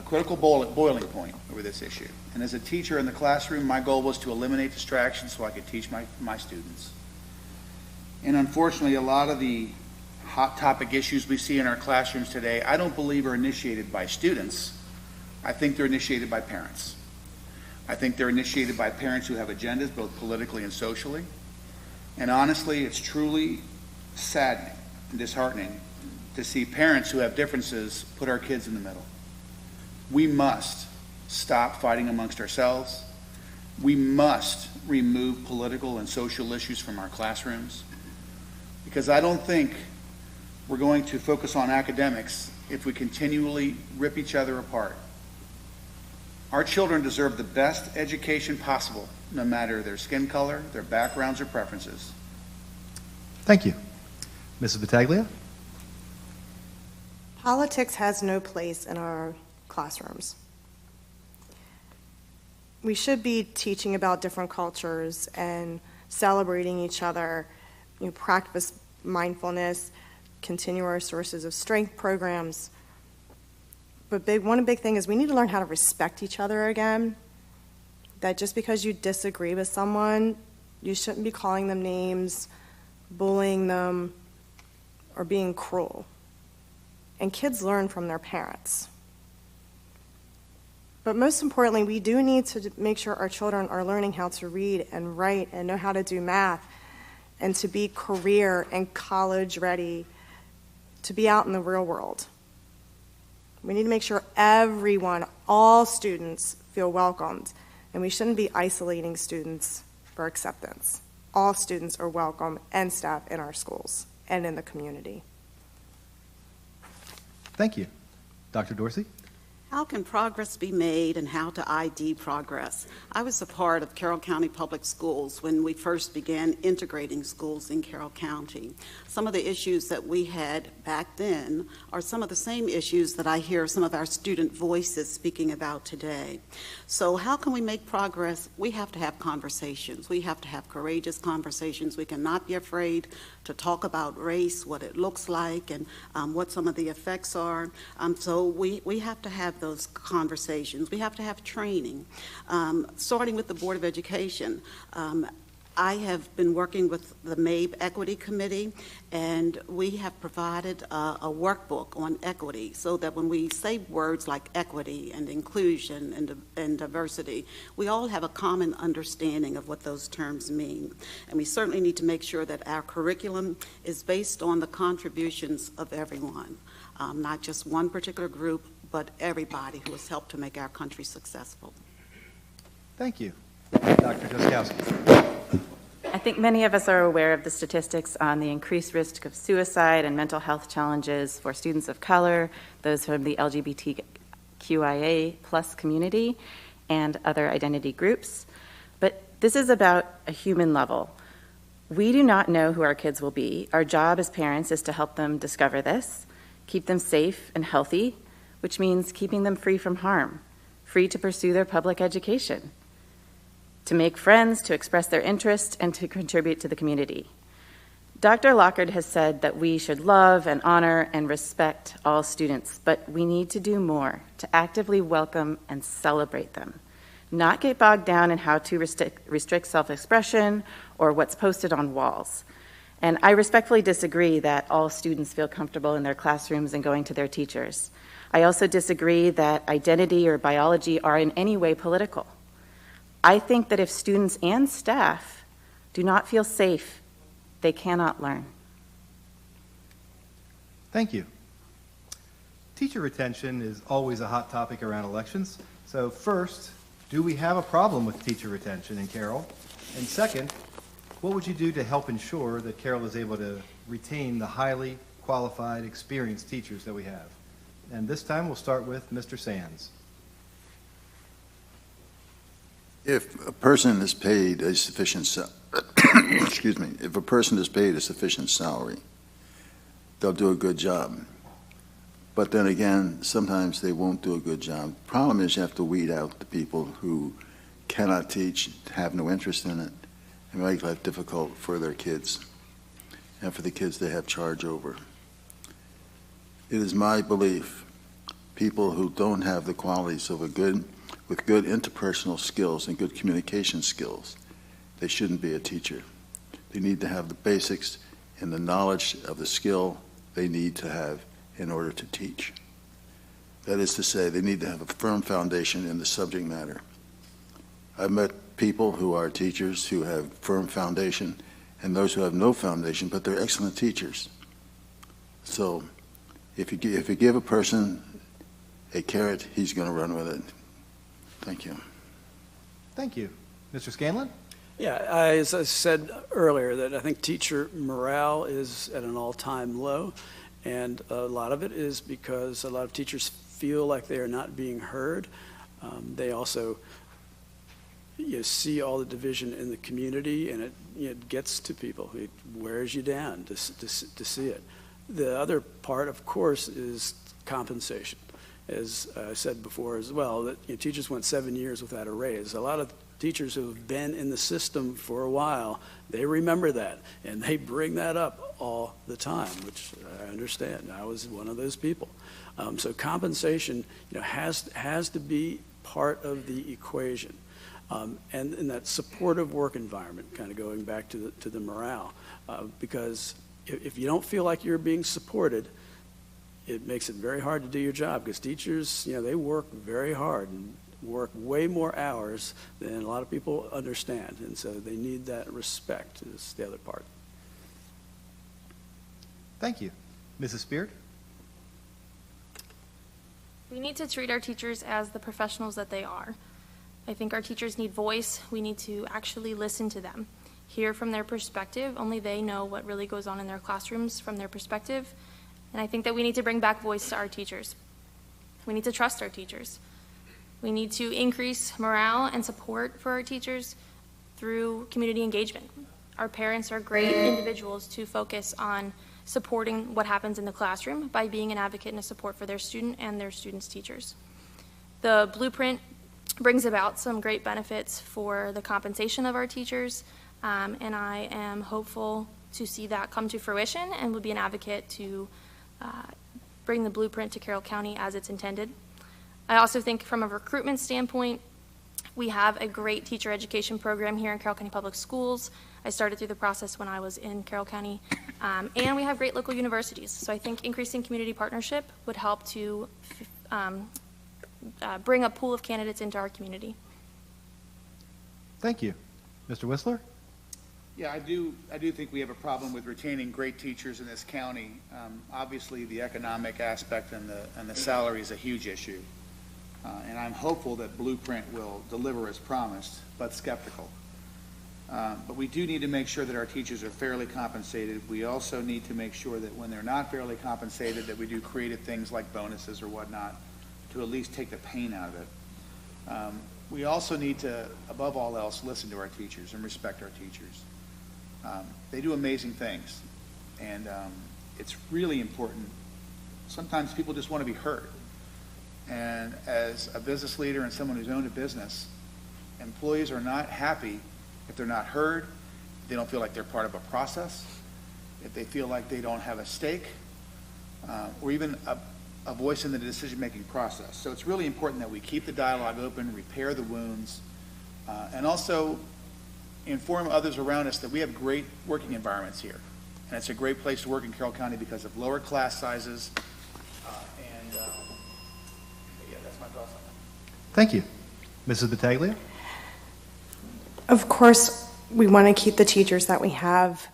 critical boiling point over this issue. And as a teacher in the classroom, my goal was to eliminate distractions so I could teach my students. And unfortunately, a lot of the hot topic issues we see in our classrooms today, I don't believe are initiated by students. I think they're initiated by parents. I think they're initiated by parents who have agendas, both politically and socially. And honestly, it's truly saddening and disheartening to see parents who have differences put our kids in the middle. We must stop fighting amongst ourselves. We must remove political and social issues from our classrooms, because I don't think we're going to focus on academics if we continually rip each other apart. Our children deserve the best education possible, no matter their skin color, their backgrounds, or preferences. Thank you. Mrs. Battaglia? Politics has no place in our classrooms. We should be teaching about different cultures and celebrating each other, practice mindfulness, continue our sources of strength programs. But one big thing is we need to learn how to respect each other again. That just because you disagree with someone, you shouldn't be calling them names, bullying them, or being cruel. And kids learn from their parents. But most importantly, we do need to make sure our children are learning how to read and write and know how to do math and to be career and college ready, to be out in the real world. We need to make sure everyone, all students, feel welcomed, and we shouldn't be isolating students for acceptance. All students are welcome, and staff in our schools and in the community. Thank you. Dr. Dorsey? How can progress be made and how to ID progress? I was a part of Carroll County Public Schools when we first began integrating schools in Carroll County. Some of the issues that we had back then are some of the same issues that I hear some of our student voices speaking about today. So how can we make progress? We have to have conversations. We have to have courageous conversations. We cannot be afraid to talk about race, what it looks like, and what some of the effects are. So we have to have those conversations. We have to have training. Starting with the Board of Education, I have been working with the MABE Equity Committee, and we have provided a workbook on equity so that when we say words like equity and inclusion and diversity, we all have a common understanding of what those terms mean. And we certainly need to make sure that our curriculum is based on the contributions of everyone, not just one particular group, but everybody who has helped to make our country successful. Thank you. Dr. Jaskowski. I think many of us are aware of the statistics on the increased risk of suicide and mental health challenges for students of color, those from the LGBTQIA plus community, and other identity groups. But this is about a human level. We do not know who our kids will be. Our job as parents is to help them discover this, keep them safe and healthy, which means keeping them free from harm, free to pursue their public education, to make friends, to express their interest, and to contribute to the community. Dr. Lockard has said that we should love and honor and respect all students, but we need to do more to actively welcome and celebrate them, not get bogged down in how to restrict self-expression or what's posted on walls. And I respectfully disagree that all students feel comfortable in their classrooms and going to their teachers. I also disagree that identity or biology are in any way political. I think that if students and staff do not feel safe, they cannot learn. Thank you. Teacher retention is always a hot topic around elections. So first, do we have a problem with teacher retention in Carroll? And second, what would you do to help ensure that Carroll is able to retain the highly qualified, experienced teachers that we have? And this time we'll start with Mr. Sands. If a person is paid a sufficient excuse me, if a person is paid a sufficient salary, they'll do a good job. But then again, sometimes they won't do a good job. Problem is you have to weed out the people who cannot teach, have no interest in it, and make life difficult for their kids and for the kids they have charge over. It is my belief people who don't have the qualities of with good interpersonal skills and good communication skills, they shouldn't be a teacher. They need to have the basics and the knowledge of the skill they need to have in order to teach. That is to say, they need to have a firm foundation in the subject matter. I've met people who are teachers who have firm foundation and those who have no foundation, but they're excellent teachers. So if you give a person a carrot, he's going to run with it. Thank you. Thank you. Mr. Scanlon? Yeah, as I said earlier, that I think teacher morale is at an all-time low, and a lot of it is because a lot of teachers feel like they are not being heard. They also see all the division in the community, and it gets to people. It wears you down to see it. The other part, of course, is compensation. As I said before as well, that teachers went 7 years without a raise. A lot of teachers who have been in the system for a while, they remember that, and they bring that up all the time, which I understand. I was one of those people. So compensation, has to be part of the equation, and in that supportive work environment, kind of going back to the morale, because if you don't feel like you're being supported, it makes it very hard to do your job, because teachers, they work very hard and work way more hours than a lot of people understand, and so they need that respect is the other part. Thank you. Mrs. Spear? We need to treat our teachers as the professionals that they are. I think our teachers need voice. We need to actually listen to them, hear from their perspective. Only they know what really goes on in their classrooms from their perspective. And I think that we need to bring back voice to our teachers. We need to trust our teachers. We need to increase morale and support for our teachers through community engagement. Our parents are great individuals to focus on supporting what happens in the classroom by being an advocate and a support for their student and their students' teachers. The blueprint brings about some great benefits for the compensation of our teachers, and I am hopeful to see that come to fruition and will be an advocate to bring the blueprint to Carroll County as it's intended. I also think from a recruitment standpoint, we have a great teacher education program here in Carroll County Public Schools. I started through the process when I was in Carroll County, and we have great local universities. So I think increasing community partnership would help to bring a pool of candidates into our community. Thank you. Mr. Whistler? Yeah, I do think we have a problem with retaining great teachers in this county. Obviously, the economic aspect and the salary is a huge issue. And I'm hopeful that Blueprint will deliver as promised, but skeptical. But we do need to make sure that our teachers are fairly compensated. We also need to make sure that when they're not fairly compensated, that we do creative things like bonuses or whatnot to at least take the pain out of it. We also need to, above all else, listen to our teachers and respect our teachers. They do amazing things, and it's really important. Sometimes people just want to be heard. And as a business leader and someone who's owned a business, employees are not happy if they're not heard, if they don't feel like they're part of a process, if they feel like they don't have a stake, or even a voice in the decision-making process. So it's really important that we keep the dialogue open, repair the wounds, and also inform others around us that we have great working environments here. And it's a great place to work in Carroll County because of lower class sizes. Yeah, that's my thoughts on that. Thank you. Mrs. Battaglia? Of course, we want to keep the teachers that we have,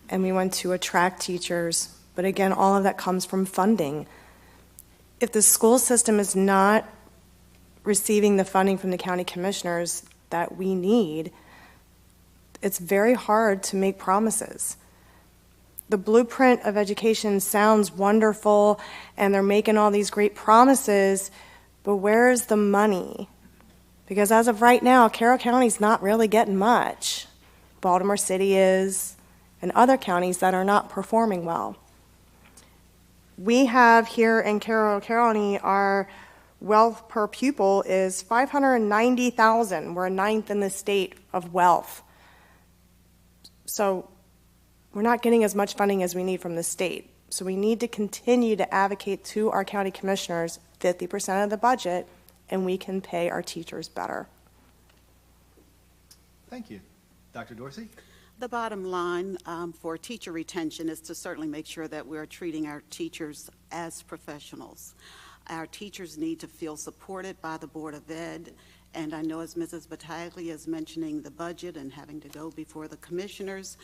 and we want to attract teachers. But again, all of that comes from funding. If the school system is not receiving the funding from the county commissioners that we need, it's very hard to make promises. The blueprint of education sounds wonderful, and they're making all these great promises, but where is the money? Because as of right now, Carroll County's not really getting much. Baltimore City is, and other counties that are not performing well. We have here in Carroll County, our wealth per pupil is $590,000. We're ninth in the state of wealth. So we're not getting as much funding as we need from the state. So we need to continue to advocate to our county commissioners 50% of the budget, and we can pay our teachers better. Thank you. Dr. Dorsey? The bottom line for teacher retention is to certainly make sure that we're treating our teachers as professionals. Our teachers need to feel supported by the Board of Ed, and I know as Mrs. Battaglia is mentioning the budget and having to go before the commissioners,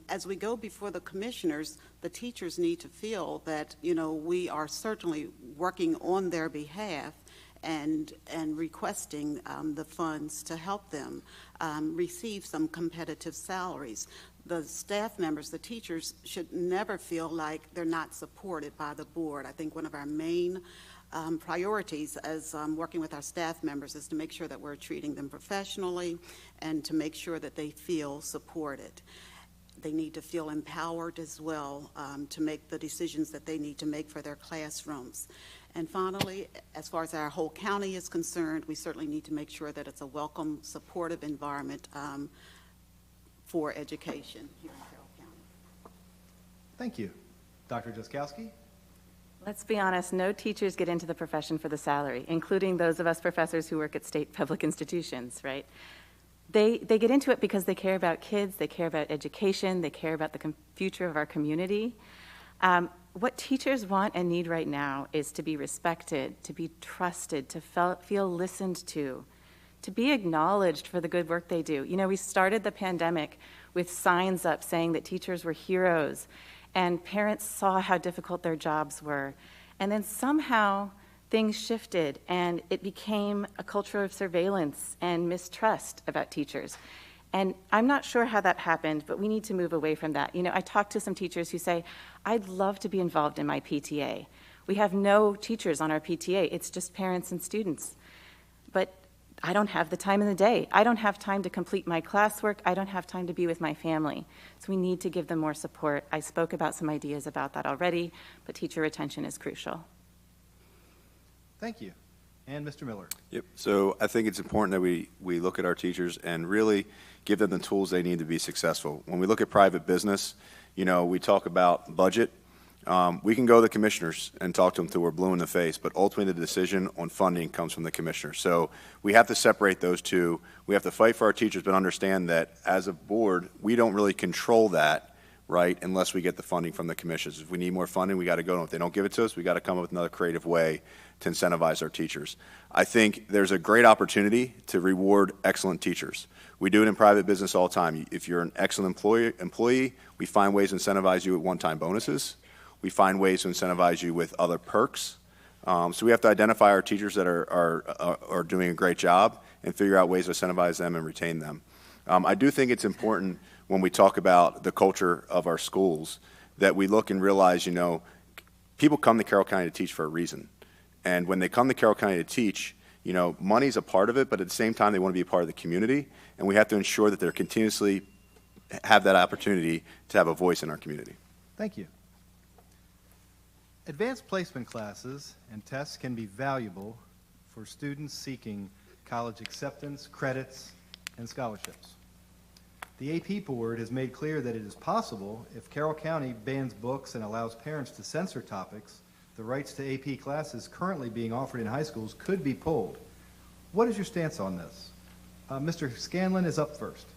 as we go before the commissioners, the teachers need to feel that, you know, we are certainly working on their behalf and requesting the funds to help them receive some competitive salaries. The staff members, the teachers, should never feel like they're not supported by the board. I think one of our main priorities as working with our staff members is to make sure that we're treating them professionally and to make sure that they feel supported. They need to feel empowered as well to make the decisions that they need to make for their classrooms. And finally, as far as our whole county is concerned, we certainly need to make sure that it's a welcome, supportive environment for education here in Carroll County. Thank you. Dr. Jaskowski? Let's be honest, no teachers get into the profession for the salary, including those of us professors who work at state public institutions, right? They get into it because they care about kids, they care about education, they care about the future of our community. What teachers want and need right now is to be respected, to be trusted, to feel listened to be acknowledged for the good work they do. You know, we started the pandemic with signs up saying that teachers were heroes, and parents saw how difficult their jobs were. And then somehow things shifted, and it became a culture of surveillance and mistrust about teachers. And I'm not sure how that happened, but we need to move away from that. You know, I talked to some teachers who say, I'd love to be involved in my PTA. We have no teachers on our PTA. It's just parents and students. But I don't have the time in the day. I don't have time to complete my classwork. I don't have time to be with my family. So we need to give them more support. I spoke about some ideas about that already, but teacher retention is crucial. Thank you. And Mr. Miller? Yep. So I think it's important that we look at our teachers and really give them the tools they need to be successful. When we look at private business, you know, we talk about budget. We can go to the commissioners and talk to them until we're blue in the face, but ultimately the decision on funding comes from the commissioner. So we have to separate those two. We have to fight for our teachers, but understand that as a board, we don't really control that, right, unless we get the funding from the commissioners. If we need more funding, we got to go. If they don't give it to us, we got to come up with another creative way to incentivize our teachers. I think there's a great opportunity to reward excellent teachers. We do it in private business all the time. If you're an excellent employee, we find ways to incentivize you with one-time bonuses. We find ways to incentivize you with other perks. So we have to identify our teachers that are doing a great job and figure out ways to incentivize them and retain them. I do think it's important when we talk about the culture of our schools that we look and realize, you know, people come to Carroll County to teach for a reason. And when they come to Carroll County to teach, you know, money's a part of it, but at the same time, they want to be a part of the community, and we have to ensure that they're continuously have that opportunity to have a voice in our community. Thank you. Advanced placement classes and tests can be valuable for students seeking college acceptance, credits, and scholarships. The AP Board has made clear that it is possible, if Carroll County bans books and allows parents to censor topics, the rights to AP classes currently being offered in high schools could be pulled. What is your stance on this? Mr. Scanlon is up first.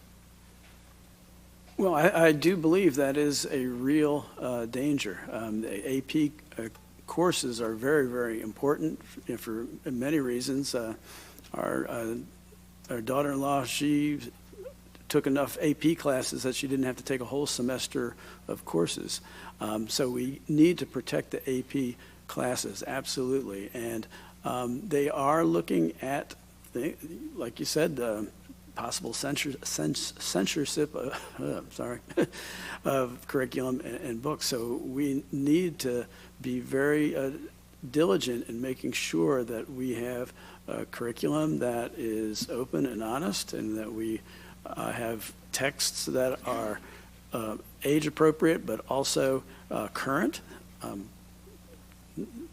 Well, I do believe that is a real danger. The AP courses are very, very important for many reasons. Our daughter-in-law, she took enough AP classes that she didn't have to take a whole semester of courses. So we need to protect the AP classes, absolutely. And they are looking at, like you said, possible censorship of curriculum and books. So we need to be very diligent in making sure that we have a curriculum that is open and honest, and that we have texts that are age appropriate but also current,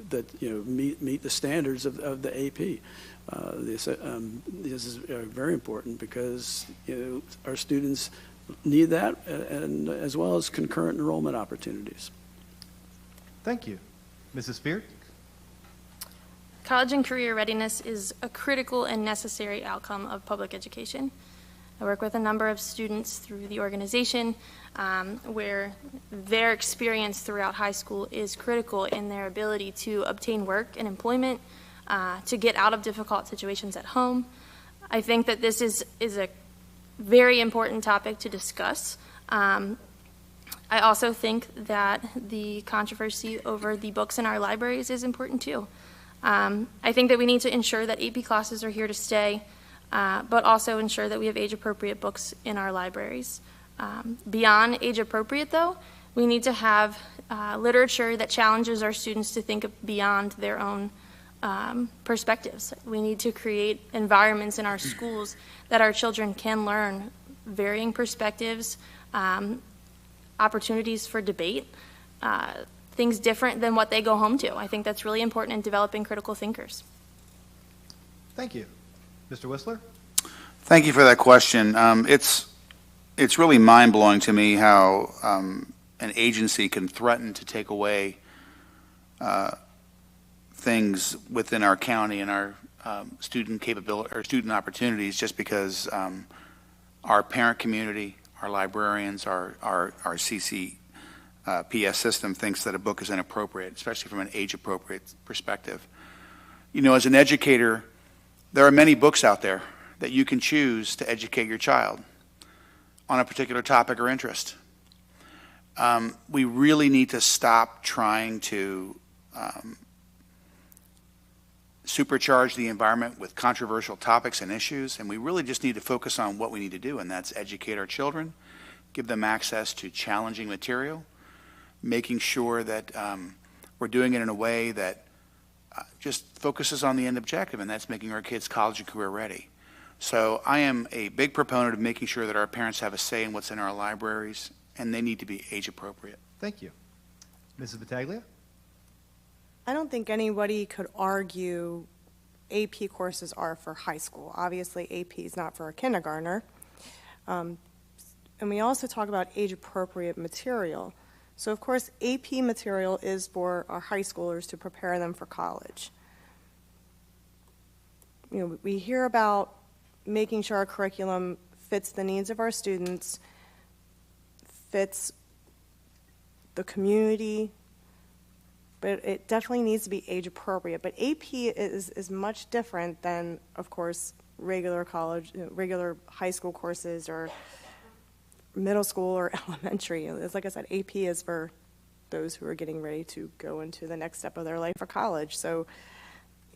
that meet the standards of the AP. This is very important because our students need that, and as well as concurrent enrollment opportunities. Thank you. Mrs. Spear? College and career readiness is a critical and necessary outcome of public education. I work with a number of students through the organization where their experience throughout high school is critical in their ability to obtain work and employment, to get out of difficult situations at home. I think that this is a very important topic to discuss. I also think that the controversy over the books in our libraries is important too. I think that we need to ensure that AP classes are here to stay, but also ensure that we have age-appropriate books in our libraries. Beyond age-appropriate, though, we need to have literature that challenges our students to think beyond their own perspectives. We need to create environments in our schools that our children can learn varying perspectives, opportunities for debate, things different than what they go home to. I think that's really important in developing critical thinkers. Thank you. Mr. Whistler? Thank you for that question. It's really mind-blowing to me how an agency can threaten to take away things within our county and our student capability or student opportunities just because our parent community, our librarians, our CCPS system thinks that a book is inappropriate, especially from an age-appropriate perspective. As an educator, there are many books out there that you can choose to educate your child on a particular topic or interest. We really need to stop trying to supercharge the environment with controversial topics and issues, and we really just need to focus on what we need to do, and that's educate our children, give them access to challenging material, making sure that we're doing it in a way that just focuses on the end objective, and that's making our kids college and career ready. So I am a big proponent of making sure that our parents have a say in what's in our libraries, and they need to be age appropriate. Thank you. Mrs. Battaglia? I don't think anybody could argue AP courses are for high school. Obviously, AP is not for a kindergartner. And we also talk about age-appropriate material. So, of course, AP material is for our high schoolers to prepare them for college. We hear about making sure our curriculum fits the needs of our students, fits the community, but it definitely needs to be age appropriate. But AP is much different than, of course, regular college, regular high school courses or middle school or elementary. It's like I said, AP is for those who are getting ready to go into the next step of their life for college. So,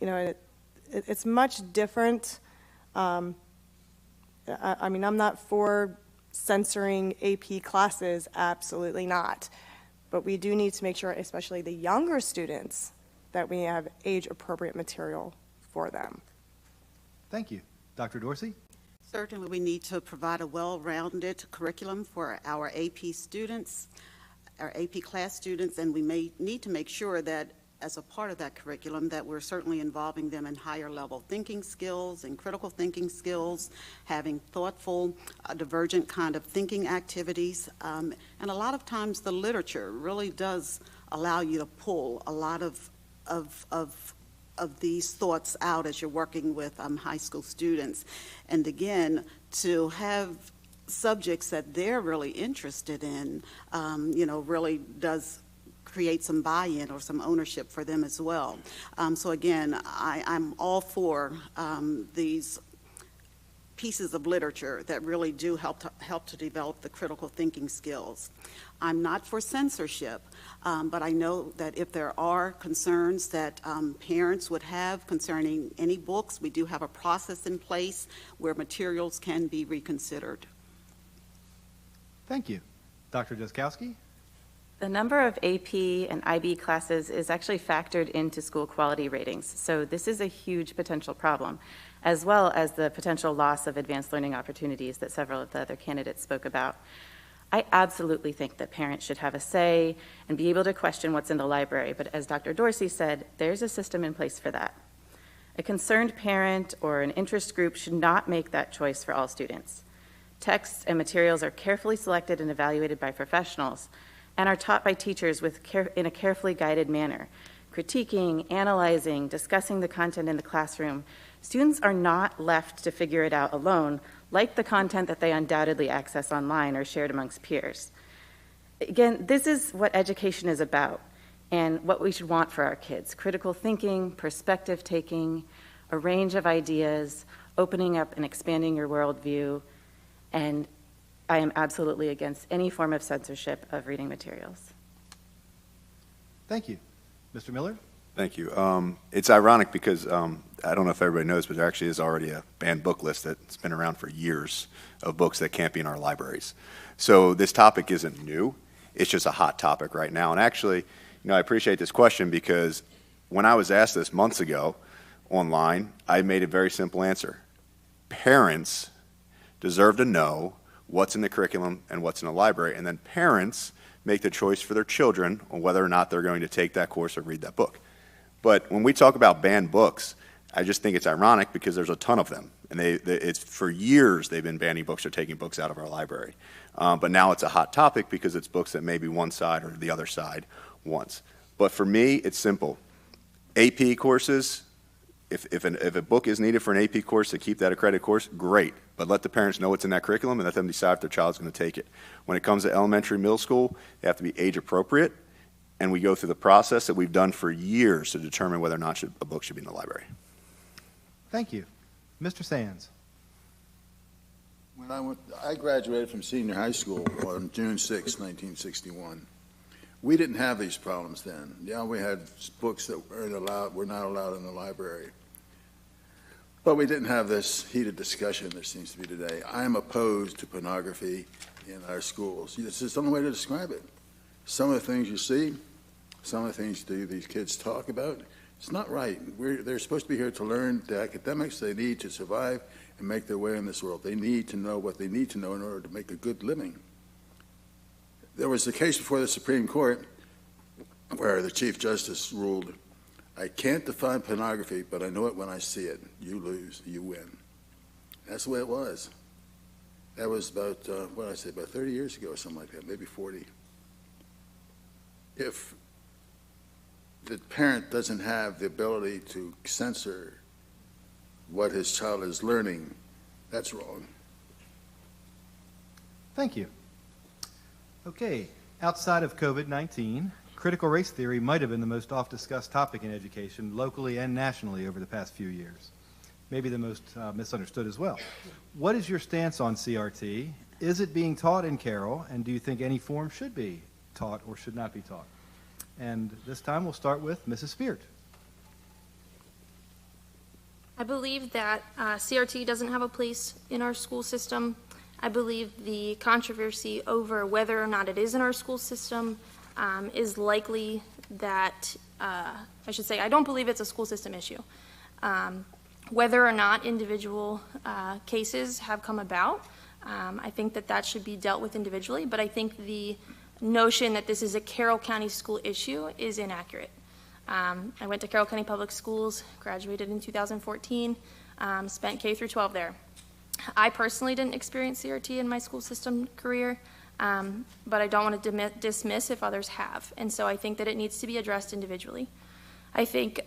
it's much different. I mean, I'm not for censoring AP classes, absolutely not. But we do need to make sure, especially the younger students, that we have age-appropriate material for them. Thank you. Dr. Dorsey? Certainly, we need to provide a well-rounded curriculum for our AP students, our AP class students, and we may need to make sure that as a part of that curriculum that we're certainly involving them in higher level thinking skills and critical thinking skills, having thoughtful, divergent kind of thinking activities. And a lot of times the literature really does allow you to pull a lot of these thoughts out as you're working with high school students. And again, to have subjects that they're really interested in, really does create some buy-in or some ownership for them as well. So again, I'm all for these pieces of literature that really do help to develop the critical thinking skills. I'm not for censorship, but I know that if there are concerns that parents would have concerning any books, we do have a process in place where materials can be reconsidered. Thank you. Dr. Jaskowski? The number of AP and IB classes is actually factored into school quality ratings, so this is a huge potential problem, as well as the potential loss of advanced learning opportunities that several of the other candidates spoke about. I absolutely think that parents should have a say and be able to question what's in the library, but as Dr. Dorsey said, there's a system in place for that. A concerned parent or an interest group should not make that choice for all students. Texts and materials are carefully selected and evaluated by professionals and are taught by teachers in a carefully guided manner, critiquing, analyzing, discussing the content in the classroom. Students are not left to figure it out alone, like the content that they undoubtedly access online or shared amongst peers. Again, this is what education is about and what we should want for our kids: critical thinking, perspective taking, a range of ideas, opening up and expanding your worldview, and I am absolutely against any form of censorship of reading materials. Thank you. Mr. Miller? Thank you. It's ironic because I don't know if everybody knows, but there actually is already a banned book list that's been around for years of books that can't be in our libraries. So this topic isn't new. It's just a hot topic right now. And actually, I appreciate this question because when I was asked this months ago online, I made a very simple answer. Parents deserve to know what's in the curriculum and what's in the library, and then parents make the choice for their children on whether or not they're going to take that course or read that book. But when we talk about banned books, I just think it's ironic because there's a ton of them, and it's for years they've been banning books or taking books out of our library. But now it's a hot topic because it's books that maybe one side or the other side wants. But for me, it's simple. AP courses, if a book is needed for an AP course to keep that accredited course, great. But let the parents know what's in that curriculum and let them decide if their child's going to take it. When it comes to elementary, middle school, they have to be age appropriate, and we go through the process that we've done for years to determine whether or not a book should be in the library. Thank you. Mr. Sands? When I graduated from senior high school on June 6, 1961. We didn't have these problems then. Yeah, we had books that were not allowed in the library. But we didn't have this heated discussion there seems to be today. I am opposed to pornography in our schools. This is the only way to describe it. Some of the things you see, some of the things these kids talk about, it's not right. They're supposed to be here to learn the academics they need to survive and make their way in this world. They need to know what they need to know in order to make a good living. There was a case before the Supreme Court where the Chief Justice ruled, I can't define pornography, but I know it when I see it. You lose, you win. That's the way it was. That was about, what did I say, about 30 years ago or something like that, maybe 40. If the parent doesn't have the ability to censor what his child is learning, that's wrong. Thank you. Okay, outside of COVID-19, critical race theory might have been the most oft-discussed topic in education, locally and nationally, over the past few years. Maybe the most misunderstood as well. What is your stance on CRT? Is it being taught in Carroll, and do you think any form should be taught or should not be taught? And this time we'll start with Mrs. Speart. I believe that CRT doesn't have a place in our school system. I believe the controversy over whether or not it is in our school system is likely that, I should say, I don't believe it's a school system issue. Whether or not individual cases have come about, I think that should be dealt with individually, but I think the notion that this is a Carroll County school issue is inaccurate. I went to Carroll County Public Schools, graduated in 2014, spent K through 12 there. I personally didn't experience CRT in my school system career, but I don't want to dismiss if others have. And so I think that it needs to be addressed individually. I think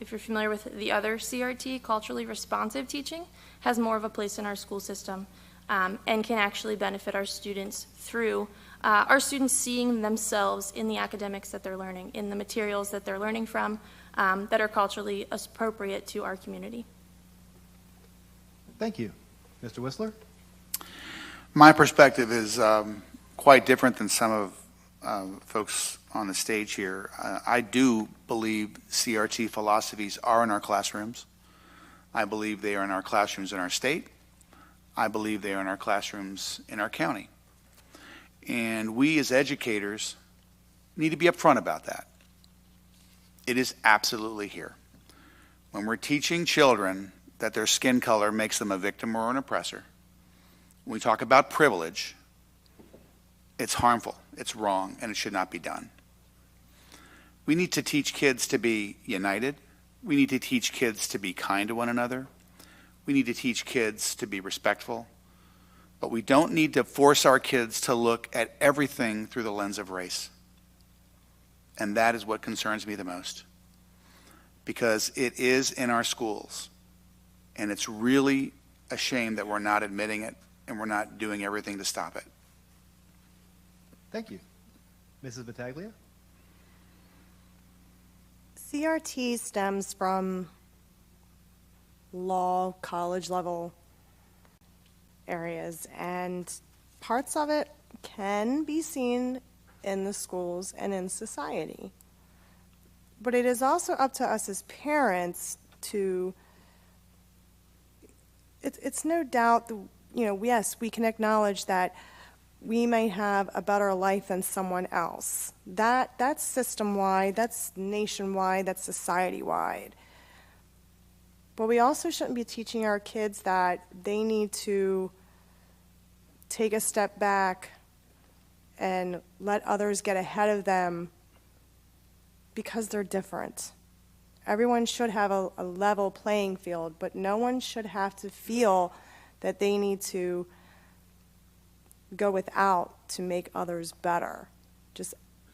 if you're familiar with the other CRT, culturally responsive teaching, has more of a place in our school system. and can actually benefit our students through our students seeing themselves in the academics that they're learning, in the materials that they're learning from, that are culturally appropriate to our community. Thank you. Mr. Whistler? My perspective is quite different than some of folks on the stage here. I do believe CRT philosophies are in our classrooms. I believe they are in our classrooms in our state. I believe they are in our classrooms in our county. And we as educators need to be upfront about that. It is absolutely here. When we're teaching children that their skin color makes them a victim or an oppressor, when we talk about privilege, it's harmful, it's wrong, and it should not be done. We need to teach kids to be united. We need to teach kids to be kind to one another. We need to teach kids to be respectful. But we don't need to force our kids to look at everything through the lens of race. And that is what concerns me the most. Because it is in our schools. And it's really a shame that we're not admitting it and we're not doing everything to stop it. Thank you. Mrs. Battaglia? CRT stems from law, college level areas, and parts of it can be seen in the schools and in society. But it is also up to us as parents to, it's no doubt, yes, we can acknowledge that we may have a better life than someone else. That's system-wide, that's nationwide, that's society-wide. But we also shouldn't be teaching our kids that they need to take a step back and let others get ahead of them because they're different. Everyone should have a level playing field, but no one should have to feel that they need to go without to make others better. Just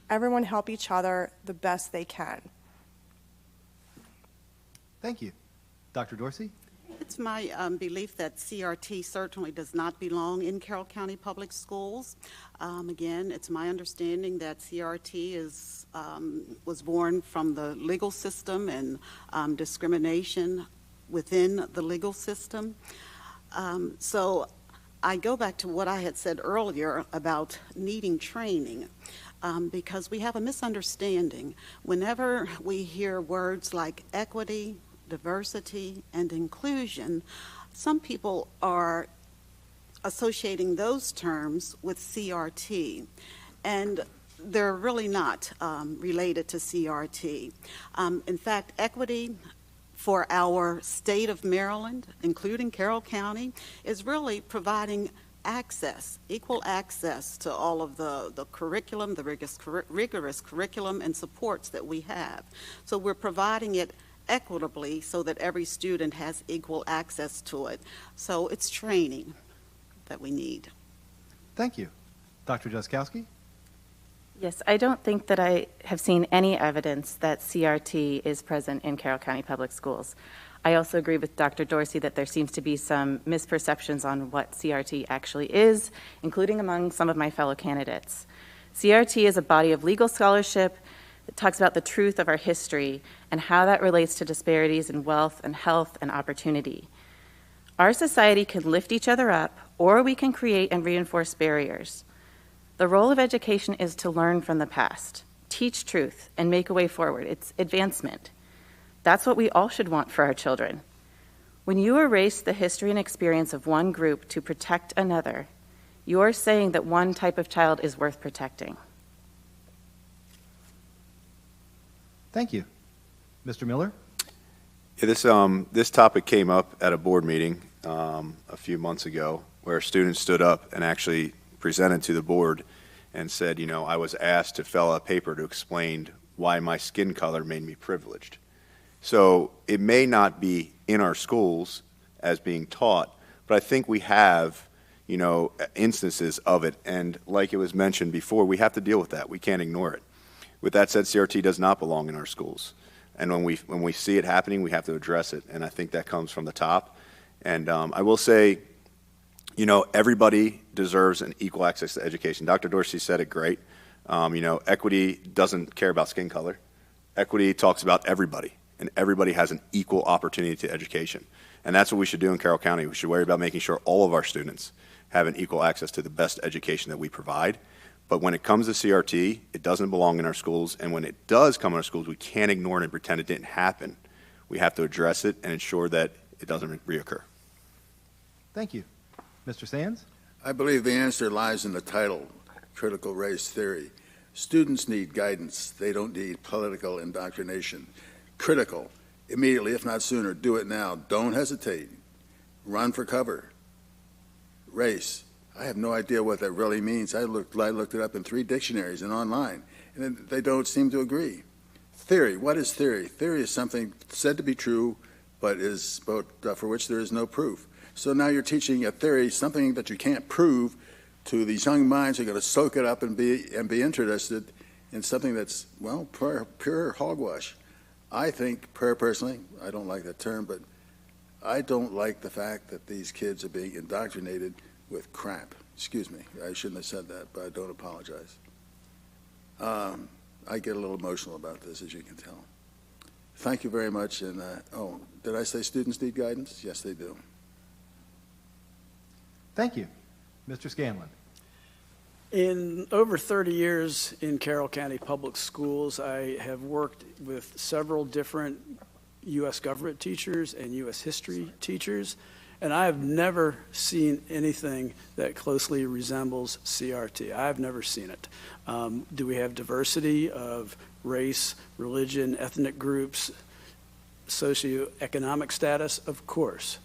everyone help each other the best they can. Thank you. Dr. Dorsey? It's my belief that CRT certainly does not belong in Carroll County Public Schools. Again, it's my understanding that CRT was born from the legal system and discrimination within the legal system. So I go back to what I had said earlier about needing training, because we have a misunderstanding. Whenever we hear words like equity, diversity, and inclusion, some people are associating those terms with CRT, and they're really not related to CRT. In fact, equity for our state of Maryland, including Carroll County, is really providing access, equal access to all of the curriculum, the rigorous curriculum and supports that we have. So we're providing it equitably so that every student has equal access to it. So it's training that we need. Thank you. Dr. Jaskowski? Yes, I don't think that I have seen any evidence that CRT is present in Carroll County Public Schools. I also agree with Dr. Dorsey that there seems to be some misperceptions on what CRT actually is, including among some of my fellow candidates. CRT is a body of legal scholarship that talks about the truth of our history and how that relates to disparities in wealth and health and opportunity. Our society can lift each other up, or we can create and reinforce barriers. The role of education is to learn from the past, teach truth, and make a way forward. It's advancement. That's what we all should want for our children. When you erase the history and experience of one group to protect another, you're saying that one type of child is worth protecting. Thank you. Mr. Miller? Yeah, this topic came up at a board meeting a few months ago where students stood up and actually presented to the board and said, I was asked to fill out a paper to explain why my skin color made me privileged. So it may not be in our schools as being taught, but I think we have, instances of it. And like it was mentioned before, we have to deal with that. We can't ignore it. With that said, CRT does not belong in our schools. And when we see it happening, we have to address it. And I think that comes from the top. And I will say, You know, everybody deserves an equal access to education. Dr. Dorsey said it great. You know, equity doesn't care about skin color. Equity talks about everybody, and everybody has an equal opportunity to education. And that's what we should do in Carroll County. We should worry about making sure all of our students have an equal access to the best education that we provide. But when it comes to CRT, it doesn't belong in our schools, and when it does come in our schools, we can't ignore it and pretend it didn't happen. We have to address it and ensure that it doesn't reoccur. Thank you. Mr. Sands? I believe the answer lies in the title, Critical Race Theory. Students need guidance. They don't need political indoctrination. Critical, immediately, if not sooner, do it now. Don't hesitate. Run for cover. Race, I have no idea what that really means. I looked it up in 3 dictionaries and online, and they don't seem to agree. Theory, what is theory? Theory is something said to be true, but for which there is no proof. So now you're teaching a theory, something that you can't prove, to these young minds who are going to soak it up and be interested in something that's, well, pure hogwash. I think, personally, I don't like that term, but I don't like the fact that these kids are being indoctrinated with crap. Excuse me, I shouldn't have said that, but I don't apologize. I get a little emotional about this, as you can tell. Thank you very much, and oh, did I say students need guidance? Yes, they do. Thank you. Mr. Scanlon? In over 30 years in Carroll County Public Schools, I have worked with several different U.S. government teachers and U.S. history teachers, and I have never seen anything that closely resembles CRT. I've never seen it. Do we have diversity of race, religion, ethnic groups, socioeconomic status? Of course.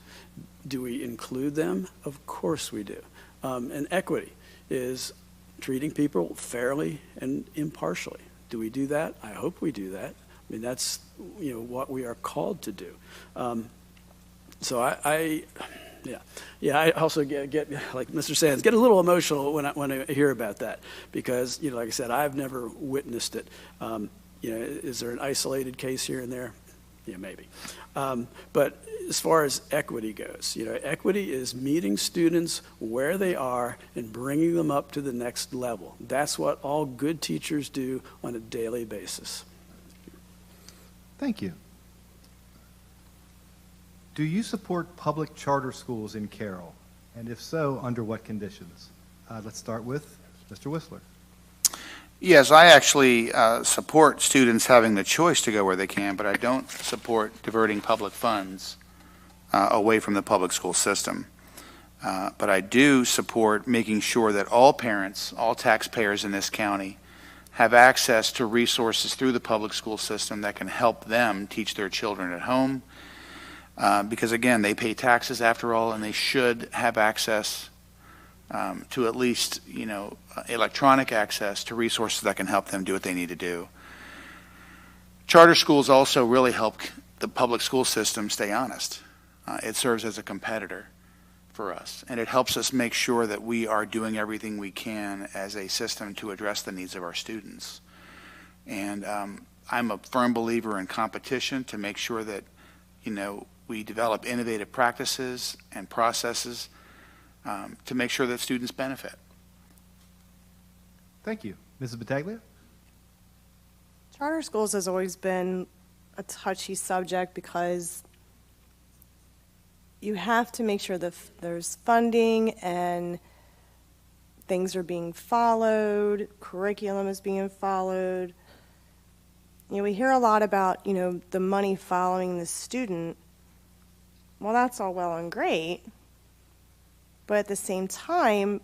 Do we include them? Of course we do. And equity is treating people fairly and impartially. Do we do that? I hope we do that. I mean, that's what we are called to do. So I also get like Mr. Sands, get a little emotional when I hear about that, because like I said, I've never witnessed it. Is there an isolated case here and there? Yeah, maybe. But as far as equity goes, equity is meeting students where they are and bringing them up to the next level. That's what all good teachers do on a daily basis. Thank you. Do you support public charter schools in Carroll? And if so, under what conditions? Let's start with Mr. Whistler. Yes, I actually support students having the choice to go where they can, but I don't support diverting public funds away from the public school system. But I do support making sure that all parents, all taxpayers in this county, have access to resources through the public school system that can help them teach their children at home. Because again, they pay taxes after all, and they should have access to at least, electronic access to resources that can help them do what they need to do. Charter schools also really help the public school system stay honest. It serves as a competitor for us, and it helps us make sure that we are doing everything we can as a system to address the needs of our students. And I'm a firm believer in competition to make sure that, we develop innovative practices and processes to make sure that students benefit. Thank you. Mrs. Battaglia? Charter schools has always been a touchy subject because you have to make sure that there's funding and things are being followed, curriculum is being followed. We hear a lot about, the money following the student. Well, that's all well and great. But at the same time,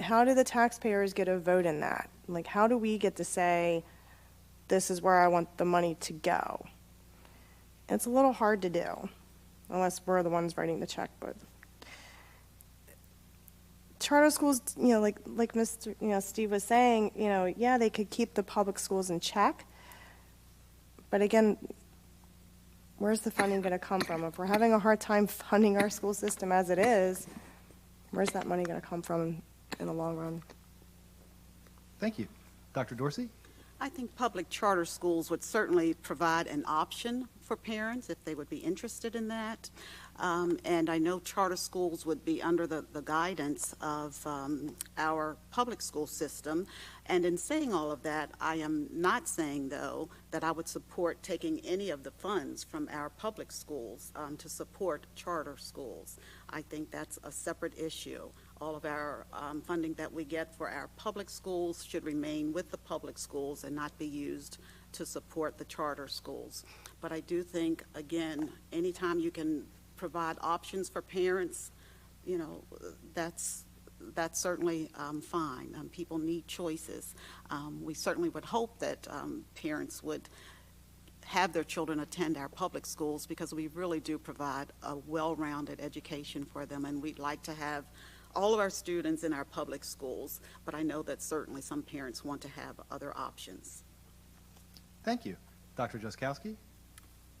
how do the taxpayers get a vote in that? Like, how do we get to say, this is where I want the money to go? It's a little hard to do, unless we're the ones writing the check. But charter schools, like Mr. Steve was saying, yeah, they could keep the public schools in check. But again, where's the funding going to come from? If we're having a hard time funding our school system as it is, where's that money going to come from in the long run? Thank you. Dr. Dorsey? I think public charter schools would certainly provide an option for parents if they would be interested in that. And I know charter schools would be under the guidance of our public school system. And in saying all of that, I am not saying, though, that I would support taking any of the funds from our public schools to support charter schools. I think that's a separate issue. All of our funding that we get for our public schools should remain with the public schools and not be used to support the charter schools. But I do think, again, anytime you can provide options for parents, you know, that's certainly fine. People need choices. We certainly would hope that parents would have their children attend our public schools because we really do provide a well-rounded education for them, and we'd like to have all of our students in our public schools, but I know that certainly some parents want to have other options. Thank you. Dr. Jaskowski?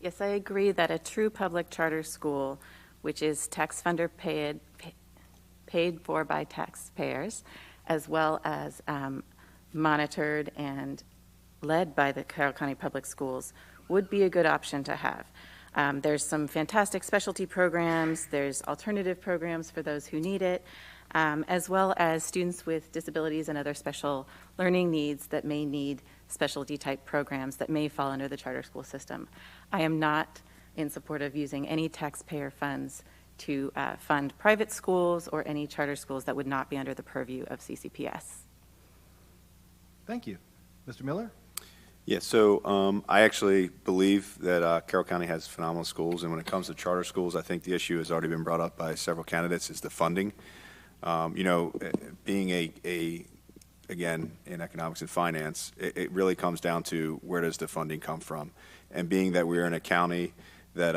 Yes, I agree that a true public charter school, which is tax funder paid for by taxpayers, as well as monitored and led by the Carroll County Public Schools, would be a good option to have. There's some fantastic specialty programs, there's alternative programs for those who need it, as well as students with disabilities and other special learning needs that may need specialty type programs that may fall under the charter school system. I am not in support of using any taxpayer funds to fund private schools or any charter schools that would not be under the purview of CCPS. Thank you. Mr. Miller? Yeah, so I actually believe that Carroll County has phenomenal schools, and when it comes to charter schools, I think the issue has already been brought up by several candidates, is the funding. You know, being again, in economics and finance, it really comes down to where does the funding come from. And being that we're in a county that,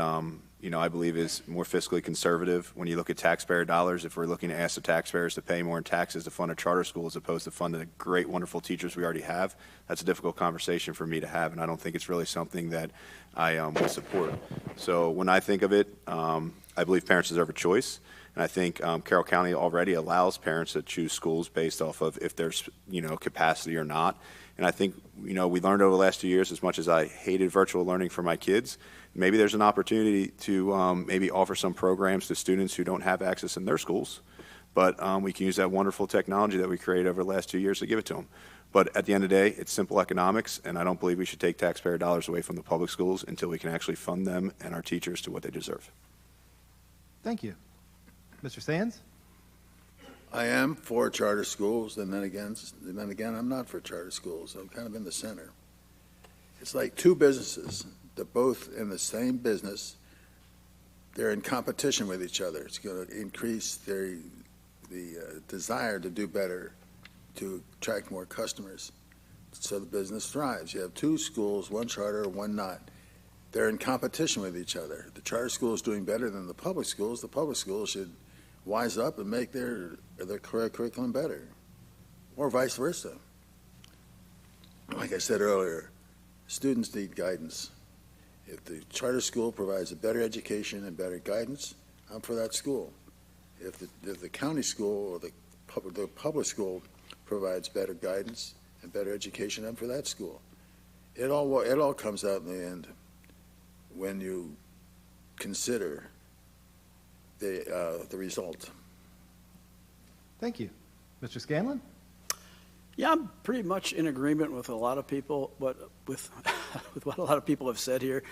you know, I believe is more fiscally conservative, when you look at taxpayer dollars, if we're looking to ask the taxpayers to pay more in taxes to fund a charter school as opposed to fund the great, wonderful teachers we already have, that's a difficult conversation for me to have, and I don't think it's really something that I would support. So when I think of it, I believe parents deserve a choice. And I think Carroll County already allows parents to choose schools based off of if there's, you know, capacity or not. And I think, you know, we learned over the last 2 years, as much as I hated virtual learning for my kids, maybe there's an opportunity to maybe offer some programs to students who don't have access in their schools. But we can use that wonderful technology that we created over the last 2 years to give it to them. But at the end of the day, it's simple economics, and I don't believe we should take taxpayer dollars away from the public schools until we can actually fund them and our teachers to what they deserve. Thank you. Mr. Sands? I am for charter schools, and then again, I'm not for charter schools. I'm kind of in the center. It's like two businesses. They're both in the same business. They're in competition with each other. It's going to increase the desire to do better, to attract more customers, so the business thrives. You have two schools, one charter, one not. They're in competition with each other. The charter school is doing better than the public schools. The public schools should wise up and make their curriculum better, or vice versa. Like I said earlier, students need guidance. If the charter school provides a better education and better guidance, I'm for that school. If the county school or the public school provides better guidance and better education, I'm for that school. It all comes out in the end when you consider the result. Thank you. Mr. Scanlon? Yeah, I'm pretty much in agreement with a lot of people, with what a lot of people have said here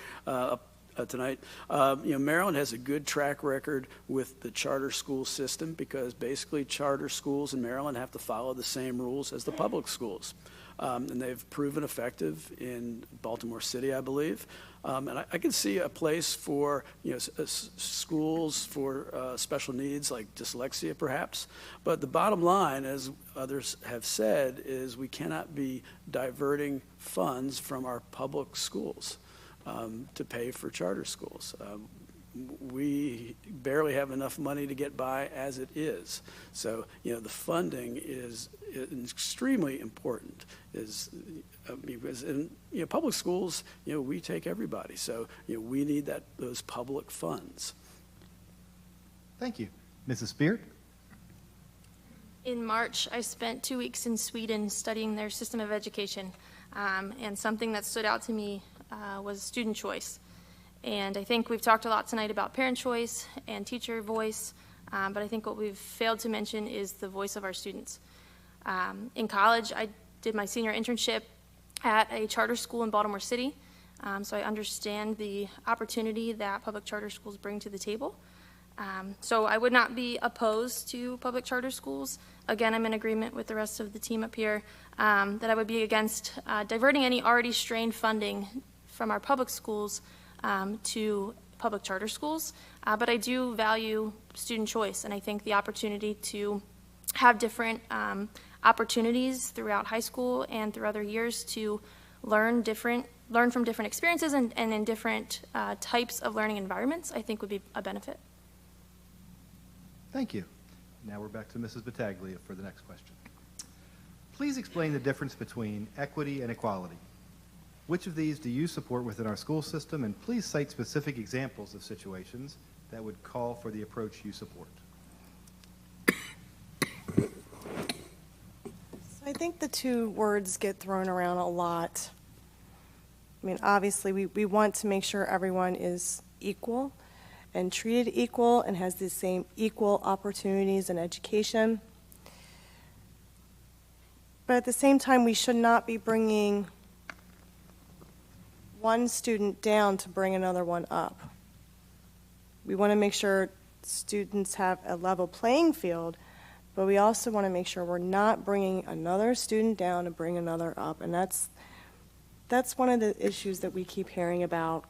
tonight. You know, Maryland has a good track record with the charter school system because basically charter schools in Maryland have to follow the same rules as the public schools. And they've proven effective in Baltimore City, I believe. And I can see a place for, you know, schools for special needs like dyslexia, perhaps. But the bottom line, as others have said, is we cannot be diverting funds from our public schools to pay for charter schools. We barely have enough money to get by as it is. So, you know, the funding is extremely important. Because in, you know, public schools, you know, we take everybody. So, you know, we need those public funds. Thank you. Mrs. Spear? In March, I spent 2 weeks in Sweden studying their system of education. And something that stood out to me was student choice. And I think we've talked a lot tonight about parent choice and teacher voice, but I think what we've failed to mention is the voice of our students. In college, I did my senior internship at a charter school in Baltimore City, so I understand the opportunity that public charter schools bring to the table. So I would not be opposed to public charter schools. Again, I'm in agreement with the rest of the team up here that I would be against diverting any already strained funding from our public schools to public charter schools. But I do value student choice, and I think the opportunity to have different opportunities throughout high school and through other years to learn from different experiences and in different types of learning environments, I think would be a benefit. Thank you. Now we're back to Mrs. Battaglia for the next question. Please explain the difference between equity and equality. Which of these do you support within our school system, and please cite specific examples of situations that would call for the approach you support. I think the two words get thrown around a lot. I mean, obviously, we want to make sure everyone is equal and treated equal and has the same equal opportunities in education. But at the same time, we should not be bringing one student down to bring another one up. We want to make sure students have a level playing field, but we also want to make sure we're not bringing another student down to bring another up. And that's one of the issues that we keep hearing about.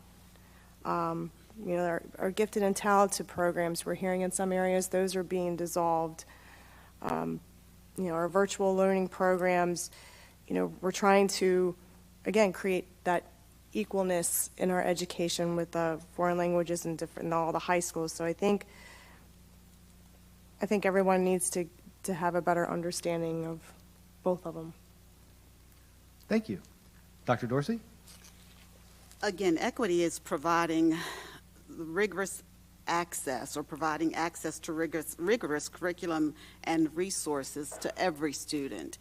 You know, our gifted and talented programs, we're hearing in some areas those are being dissolved. You know, our virtual learning programs, you know, we're trying to, again, create that equalness in our education with foreign languages and all the high schools. So I think everyone needs to have a better understanding of both of them. Thank you. Dr. Dorsey? Again, equity is providing rigorous access or providing access to rigorous curriculum and resources to every student.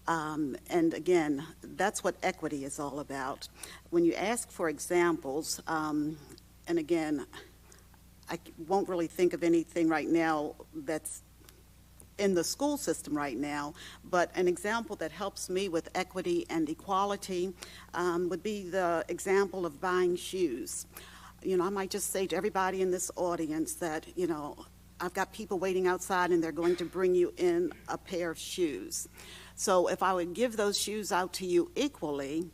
And again, that's what equity is all about. When you ask for examples, and again, I won't really think of anything right now that's in the school system right now, but an example that helps me with equity and equality would be the example of buying shoes. You know, I might just say to everybody in this audience that, you know, I've got people waiting outside and they're going to bring you in a pair of shoes. So if I would give those shoes out to you equally,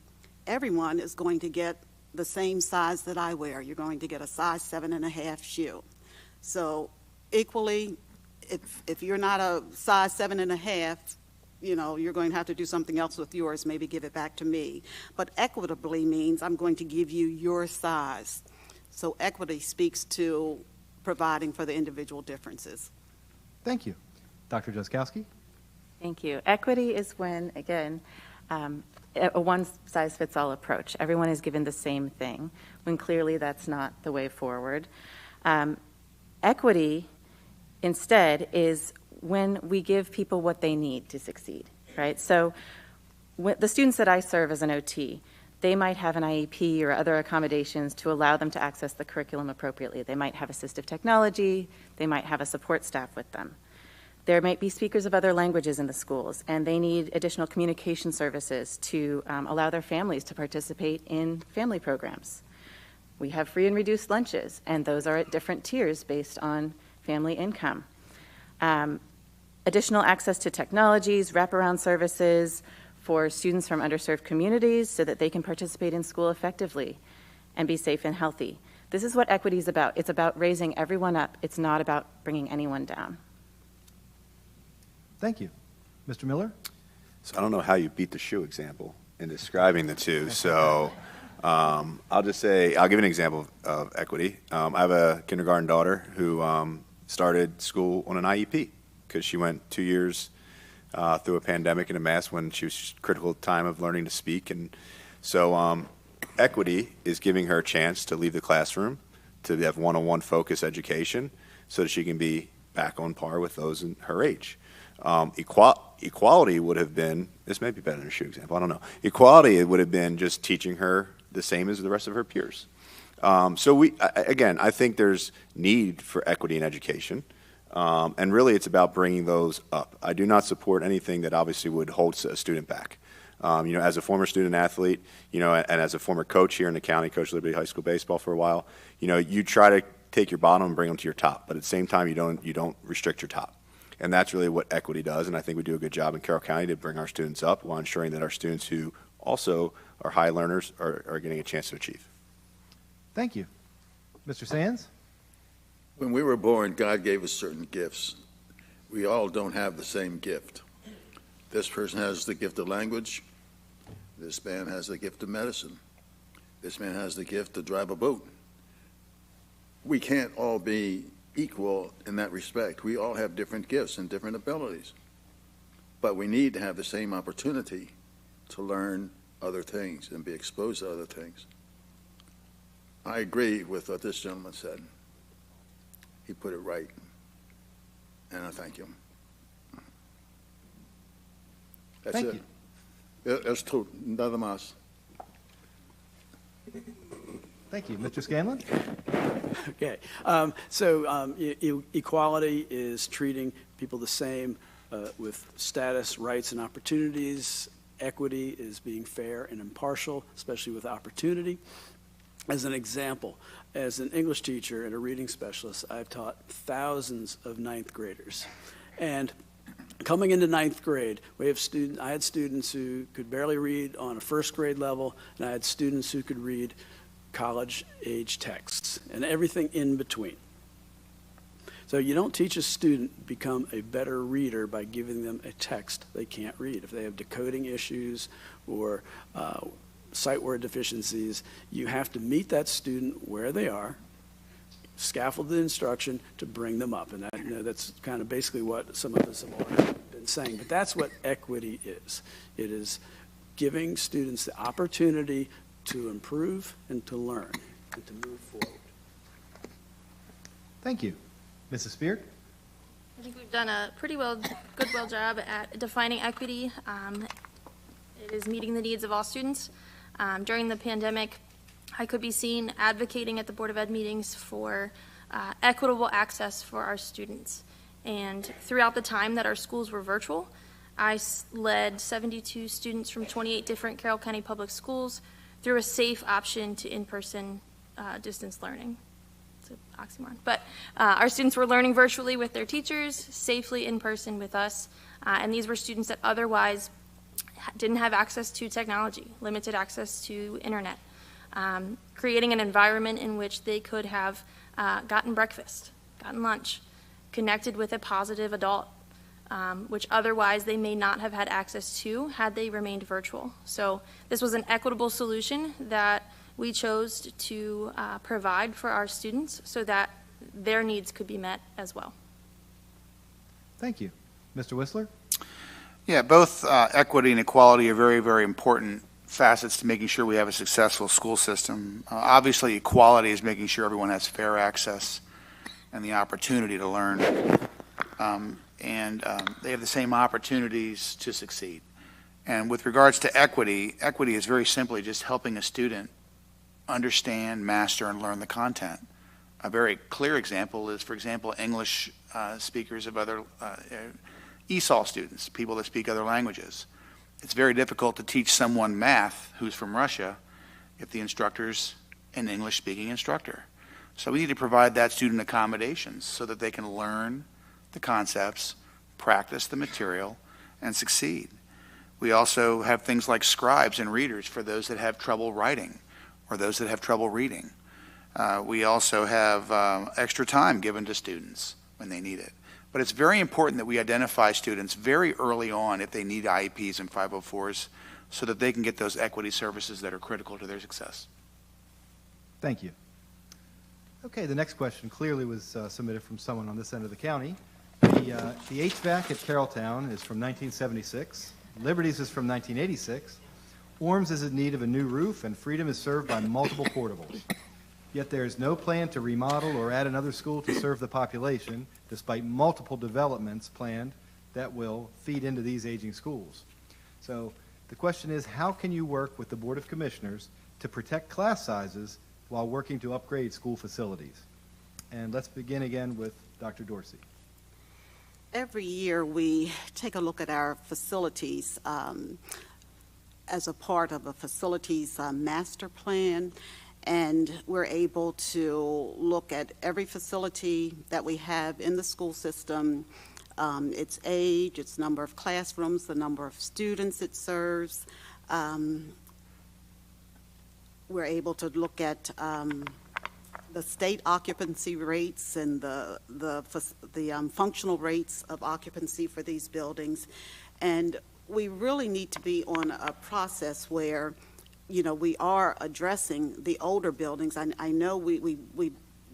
everyone is going to get the same size that I wear. You're going to get a size 7.5 shoe. So equally, if you're not a size 7.5, you know, you're going to have to do something else with yours, maybe give it back to me. But equitably means I'm going to give you your size. So equity speaks to providing for the individual differences. Thank you. Dr. Jaskowski? Thank you. Equity is when, again, a one-size-fits-all approach. Everyone is given the same thing, when clearly that's not the way forward. Equity, instead, is when we give people what they need to succeed, right? So the students that I serve as an OT, they might have an IEP or other accommodations to allow them to access the curriculum appropriately. They might have assistive technology. They might have a support staff with them. There might be speakers of other languages in the schools, and they need additional communication services to allow their families to participate in family programs. We have free and reduced lunches, and those are at different tiers based on family income. Additional access to technologies, wraparound services for students from underserved communities so that they can participate in school effectively and be safe and healthy. This is what equity is about. It's about raising everyone up. It's not about bringing anyone down. Thank you. Mr. Miller? So I don't know how you beat the shoe example in describing the two. So I'll just say, I'll give an example of equity. I have a kindergarten daughter who started school on an IEP because she went 2 years through a pandemic and a mask when she was critical time of learning to speak. And so equity is giving her a chance to leave the classroom, to have one-on-one focused education so that she can be back on par with those in her age. Equality would have been, this may be better than a shoe example, I don't know. Equality, it would have been just teaching her the same as the rest of her peers. So again, I think there's need for equity in education, and really it's about bringing those up. I do not support anything that obviously would hold a student back. As a former student athlete, and as a former coach here in the county, coached Liberty High School baseball for a while, you try to take your bottom and bring them to your top, but at the same time, you don't restrict your top. And that's really what equity does, and I think we do a good job in Carroll County to bring our students up while ensuring that our students who also are high learners are getting a chance to achieve. Thank you. Mr. Sands? When we were born, God gave us certain gifts. We all don't have the same gift. This person has the gift of language. This man has the gift of medicine. This man has the gift to drive a boat. We can't all be equal in that respect. We all have different gifts and different abilities. But we need to have the same opportunity to learn other things and be exposed to other things. I agree with what this gentleman said. He put it right, and I thank him. That's Thank it. That's tout. Nada más. Thank you. Mr. Scanlon? Okay. Equality is treating people the same with status, rights, and opportunities. Equity is being fair and impartial, especially with opportunity. As an example, as an English teacher and a reading specialist, I've taught thousands of ninth graders. And coming into ninth grade, I had students who could barely read on a first grade level, and I had students who could read college-age texts and everything in between. So you don't teach a student become a better reader by giving them a text they can't read. If they have decoding issues or sight word deficiencies, you have to meet that student where they are, scaffold the instruction to bring them up. And that's kind of basically what some of us have already been saying. But that's what equity is. It is giving students the opportunity to improve and to learn and to move forward. Thank you. Mrs. Spear? I think we've done a pretty good job at defining equity. It is meeting the needs of all students. During the pandemic, I could be seen advocating at the Board of Ed meetings for equitable access for our students. And throughout the time that our schools were virtual, I led 72 students from 28 different Carroll County public schools through a safe option to in-person distance learning. It's an oxymoron. But our students were learning virtually with their teachers, safely in person with us. And these were students that otherwise didn't have access to technology, limited access to internet. Creating an environment in which they could have gotten breakfast, gotten lunch, connected with a positive adult, which otherwise they may not have had access to had they remained virtual. So this was an equitable solution that we chose to provide for our students so that their needs could be met as well. Thank you. Mr. Whistler? Yeah, both equity and equality are very, very important facets to making sure we have a successful school system. Obviously, equality is making sure everyone has fair access and the opportunity to learn. They have the same opportunities to succeed. And with regards to equity, equity is very simply just helping a student understand, master, and learn the content. A very clear example is, for example, English speakers of other ESOL students, people that speak other languages. It's very difficult to teach someone math who's from Russia if the instructor's an English-speaking instructor. So we need to provide that student accommodations so that they can learn the concepts, practice the material, and succeed. We also have things like scribes and readers for those that have trouble writing or those that have trouble reading. We also have extra time given to students when they need it. But it's very important that we identify students very early on if they need IEPs and 504s so that they can get those equity services that are critical to their success. Thank you. Okay, the next question clearly was submitted from someone on this end of the county. The HVAC at Carrolltown is from 1976. Liberty's is from 1986. Orms is in need of a new roof, and Freedom is served by multiple portables. Yet there is no plan to remodel or add another school to serve the population, despite multiple developments planned that will feed into these aging schools. So the question is, how can you work with the Board of Commissioners to protect class sizes while working to upgrade school facilities. And let's begin again with Dr. Dorsey. Every year, we take a look at our facilities as a part of a facilities master plan, and we're able to look at every facility that we have in the school system, its age, its number of classrooms, the number of students it serves. We're able to look at the state occupancy rates and the functional rates of occupancy for these buildings. And we really need to be on a process where, you know, we are addressing the older buildings. I know we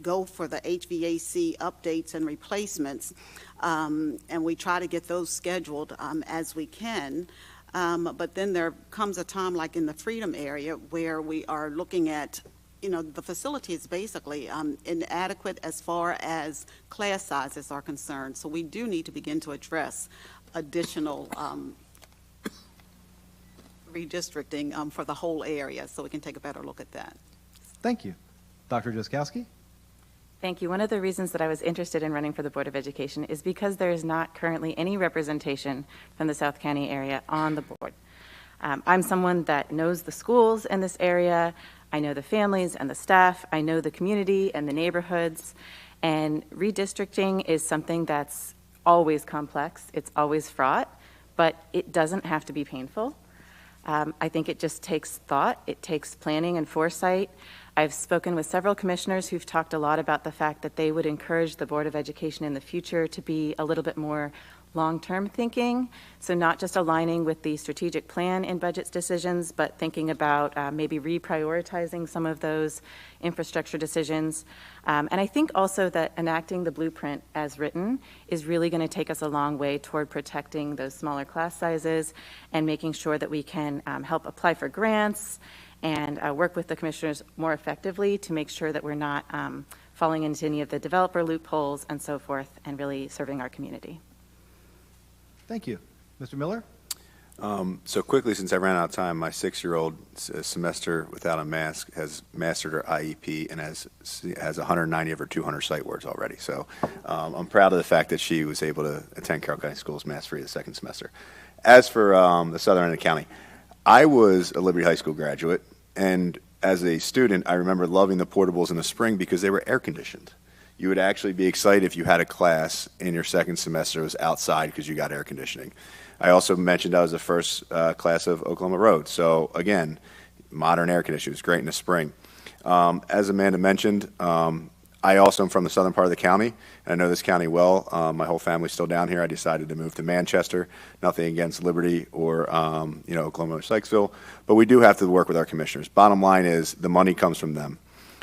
go for the HVAC updates and replacements, and we try to get those scheduled as we can. But then there comes a time, like in the Freedom area, where we are looking at, you know, the facility is basically inadequate as far as class sizes are concerned. So we do need to begin to address additional redistricting for the whole area, so we can take a better look at that. Thank you. Dr. Jaskowski? Thank you. One of the reasons that I was interested in running for the Board of Education is because there is not currently any representation from the South County area on the board. I'm someone that knows the schools in this area. I know the families and the staff. I know the community and the neighborhoods. And redistricting is something that's always complex. It's always fraught, but it doesn't have to be painful. I think it just takes thought. It takes planning and foresight. I've spoken with several commissioners who've talked a lot about the fact that they would encourage the Board of Education in the future to be a little bit more long-term thinking, so not just aligning with the strategic plan in budget decisions, but thinking about maybe reprioritizing some of those infrastructure decisions. And I think also that enacting the blueprint as written is really going to take us a long way toward protecting those smaller class sizes and making sure that we can help apply for grants and work with the commissioners more effectively to make sure that we're not falling into any of the developer loopholes and so forth, and really serving our community. Thank you. Mr. Miller? So quickly, since I ran out of time, my 6-year-old semester without a mask has mastered her IEP and has 190 of her 200 sight words already. So I'm proud of the fact that she was able to attend Carroll County Schools mask-free the second semester. As for the southern end of the county, I was a Liberty High School graduate, and as a student, I remember loving the portables in the spring because they were air-conditioned. You would actually be excited if you had a class in your second semester was outside because you got air conditioning. I also mentioned I was the first class of Oklahoma Road. So again, modern air conditioning was great in the spring. As Amanda mentioned, I also am from the southern part of the county, and I know this county well. My whole family's still down here. I decided to move to Manchester. Nothing against Liberty or Oklahoma or Sykesville, but we do have to work with our commissioners. Bottom line is the money comes from them.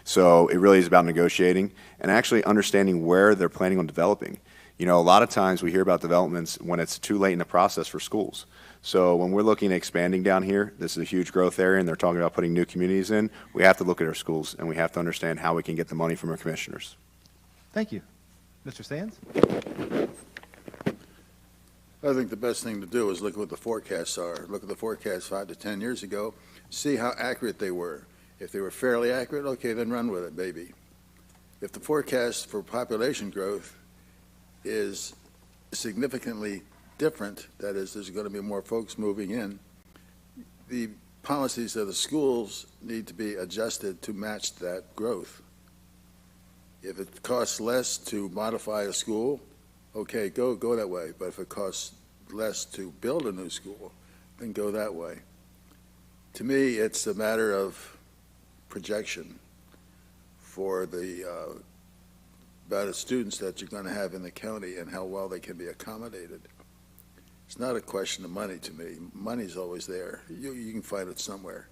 So it really is about negotiating and actually understanding where they're planning on developing. You know, a lot of times we hear about developments when it's too late in the process for schools. So when we're looking at expanding down here, this is a huge growth area, and they're talking about putting new communities in, we have to look at our schools, and we have to understand how we can get the money from our commissioners. Thank you. Mr. Sands? I think the best thing to do is look at what the forecasts are. Look at the forecasts 5 to 10 years ago, see how accurate they were. If they were fairly accurate, okay, then run with it, baby. If the forecast for population growth is significantly different, that is, there's going to be more folks moving in, the policies of the schools need to be adjusted to match that growth. If it costs less to modify a school, okay, go that way. But if it costs less to build a new school, then go that way. To me, it's a matter of projection for the amount of students that you're going to have in the county and how well they can be accommodated. It's not a question of money to me. Money's always there. You can find it somewhere.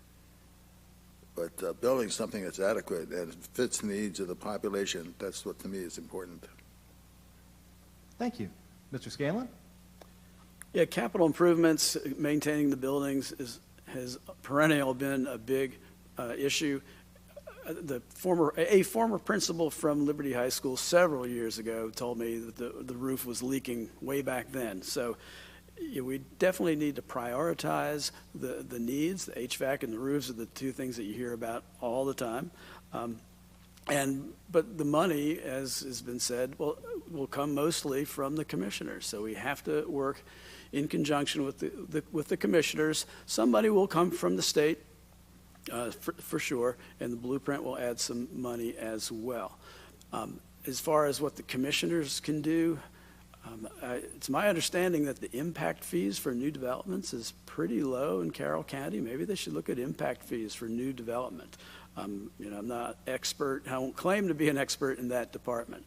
But building something that's adequate and fits the needs of the population, that's what to me is important. Thank you. Mr. Scanlon? Yeah, capital improvements, maintaining the buildings has perennial been a big issue. A former principal from Liberty High School several years ago told me that the roof was leaking way back then. So we definitely need to prioritize the needs. The HVAC and the roofs are the two things that you hear about all the time. But the money, as has been said, will come mostly from the commissioners. So we have to work in conjunction with the commissioners. Somebody will come from the state, for sure, and the blueprint will add some money as well. As far as what the commissioners can do, it's my understanding that the impact fees for new developments is pretty low in Carroll County. Maybe they should look at impact fees for new development. I'm not expert. I won't claim to be an expert in that department,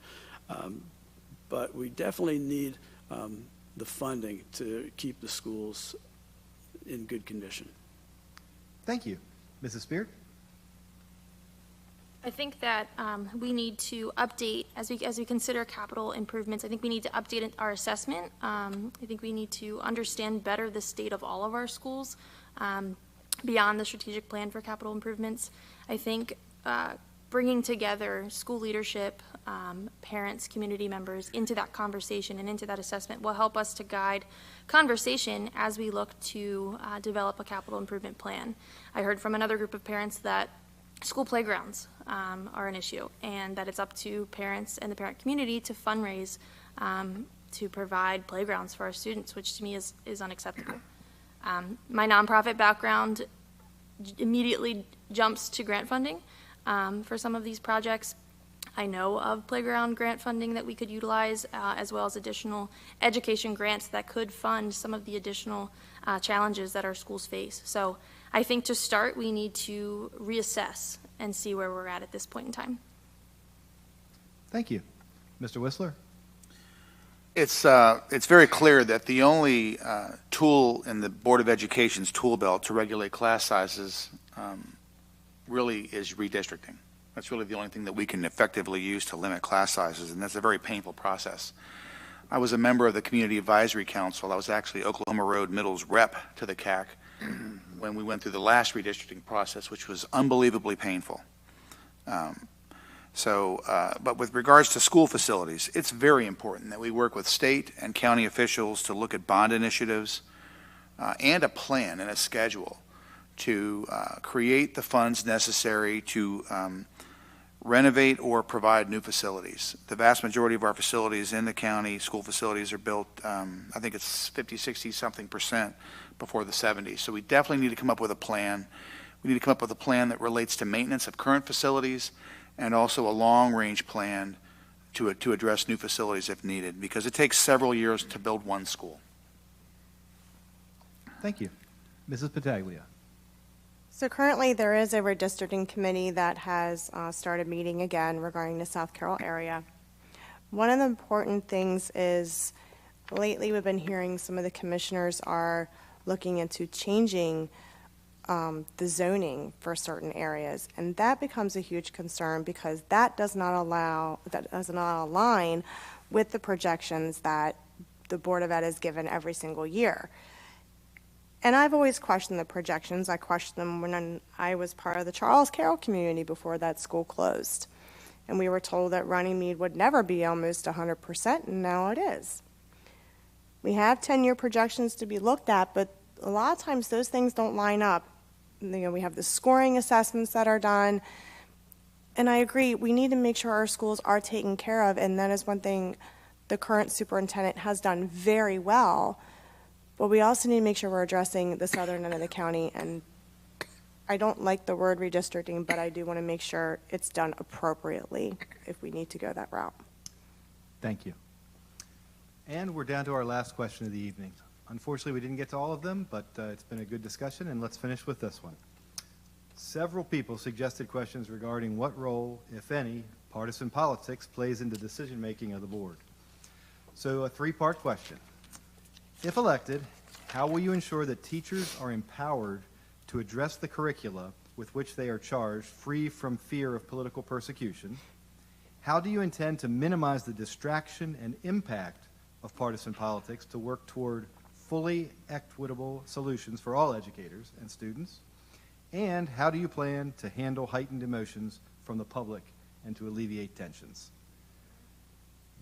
but we definitely need the funding to keep the schools in good condition. Thank you. Mrs. Spear? I think that we need to update, as we consider capital improvements, I think we need to update our assessment. I think we need to understand better the state of all of our schools beyond the strategic plan for capital improvements. I think bringing together school leadership, parents, community members into that conversation and into that assessment will help us to guide conversation as we look to develop a capital improvement plan. I heard from another group of parents that school playgrounds are an issue, and that it's up to parents and the parent community to fundraise to provide playgrounds for our students, which to me is unacceptable. My nonprofit background immediately jumps to grant funding for some of these projects. I know of playground grant funding that we could utilize, as well as additional education grants that could fund some of the additional challenges that our schools face. So I think to start, we need to reassess and see where we're at this point in time. Thank you. Mr. Whistler? It's very clear that the only tool in the Board of Education's tool belt to regulate class sizes really is redistricting. That's really the only thing that we can effectively use to limit class sizes, and that's a very painful process. I was a member of the Community Advisory Council. I was actually Oklahoma Road Middle's rep to the CAC when we went through the last redistricting process, which was unbelievably painful. But with regards to school facilities, it's very important that we work with state and county officials to look at bond initiatives and a plan and a schedule to create the funds necessary to renovate or provide new facilities. The vast majority of our facilities in the county, school facilities, are built, I think it's 50, 60 something percent before the 70s. So we definitely need to come up with a plan. We need to come up with a plan that relates to maintenance of current facilities and also a long-range plan to address new facilities if needed, because it takes several years to build one school. Thank you. Mrs. Battaglia? So currently, there is a redistricting committee that has started meeting again regarding the South Carroll area. One of the important things is lately we've been hearing some of the commissioners are looking into changing the zoning for certain areas, and that becomes a huge concern because that does not align with the projections that the Board of Ed has given every single year. And I've always questioned the projections. I questioned them when I was part of the Charles Carroll community before that school closed. And we were told that Runnymede would never be almost 100%, and now it is. We have 10-year projections to be looked at, but a lot of times those things don't line up. We have the scoring assessments that are done. And I agree, we need to make sure our schools are taken care of, and that is one thing the current superintendent has done very well. But we also need to make sure we're addressing the southern end of the county, and I don't like the word redistricting, but I do want to make sure it's done appropriately if we need to go that route. Thank you. And we're down to our last question of the evening. Unfortunately, we didn't get to all of them, but it's been a good discussion, and let's finish with this one. Several people suggested questions regarding what role, if any, partisan politics plays in the decision-making of the board. So a three-part question. If elected, how will you ensure that teachers are empowered to address the curricula with which they are charged, free from fear of political persecution? How do you intend to minimize the distraction and impact of partisan politics to work toward fully equitable solutions for all educators and students? And how do you plan to handle heightened emotions from the public and to alleviate tensions?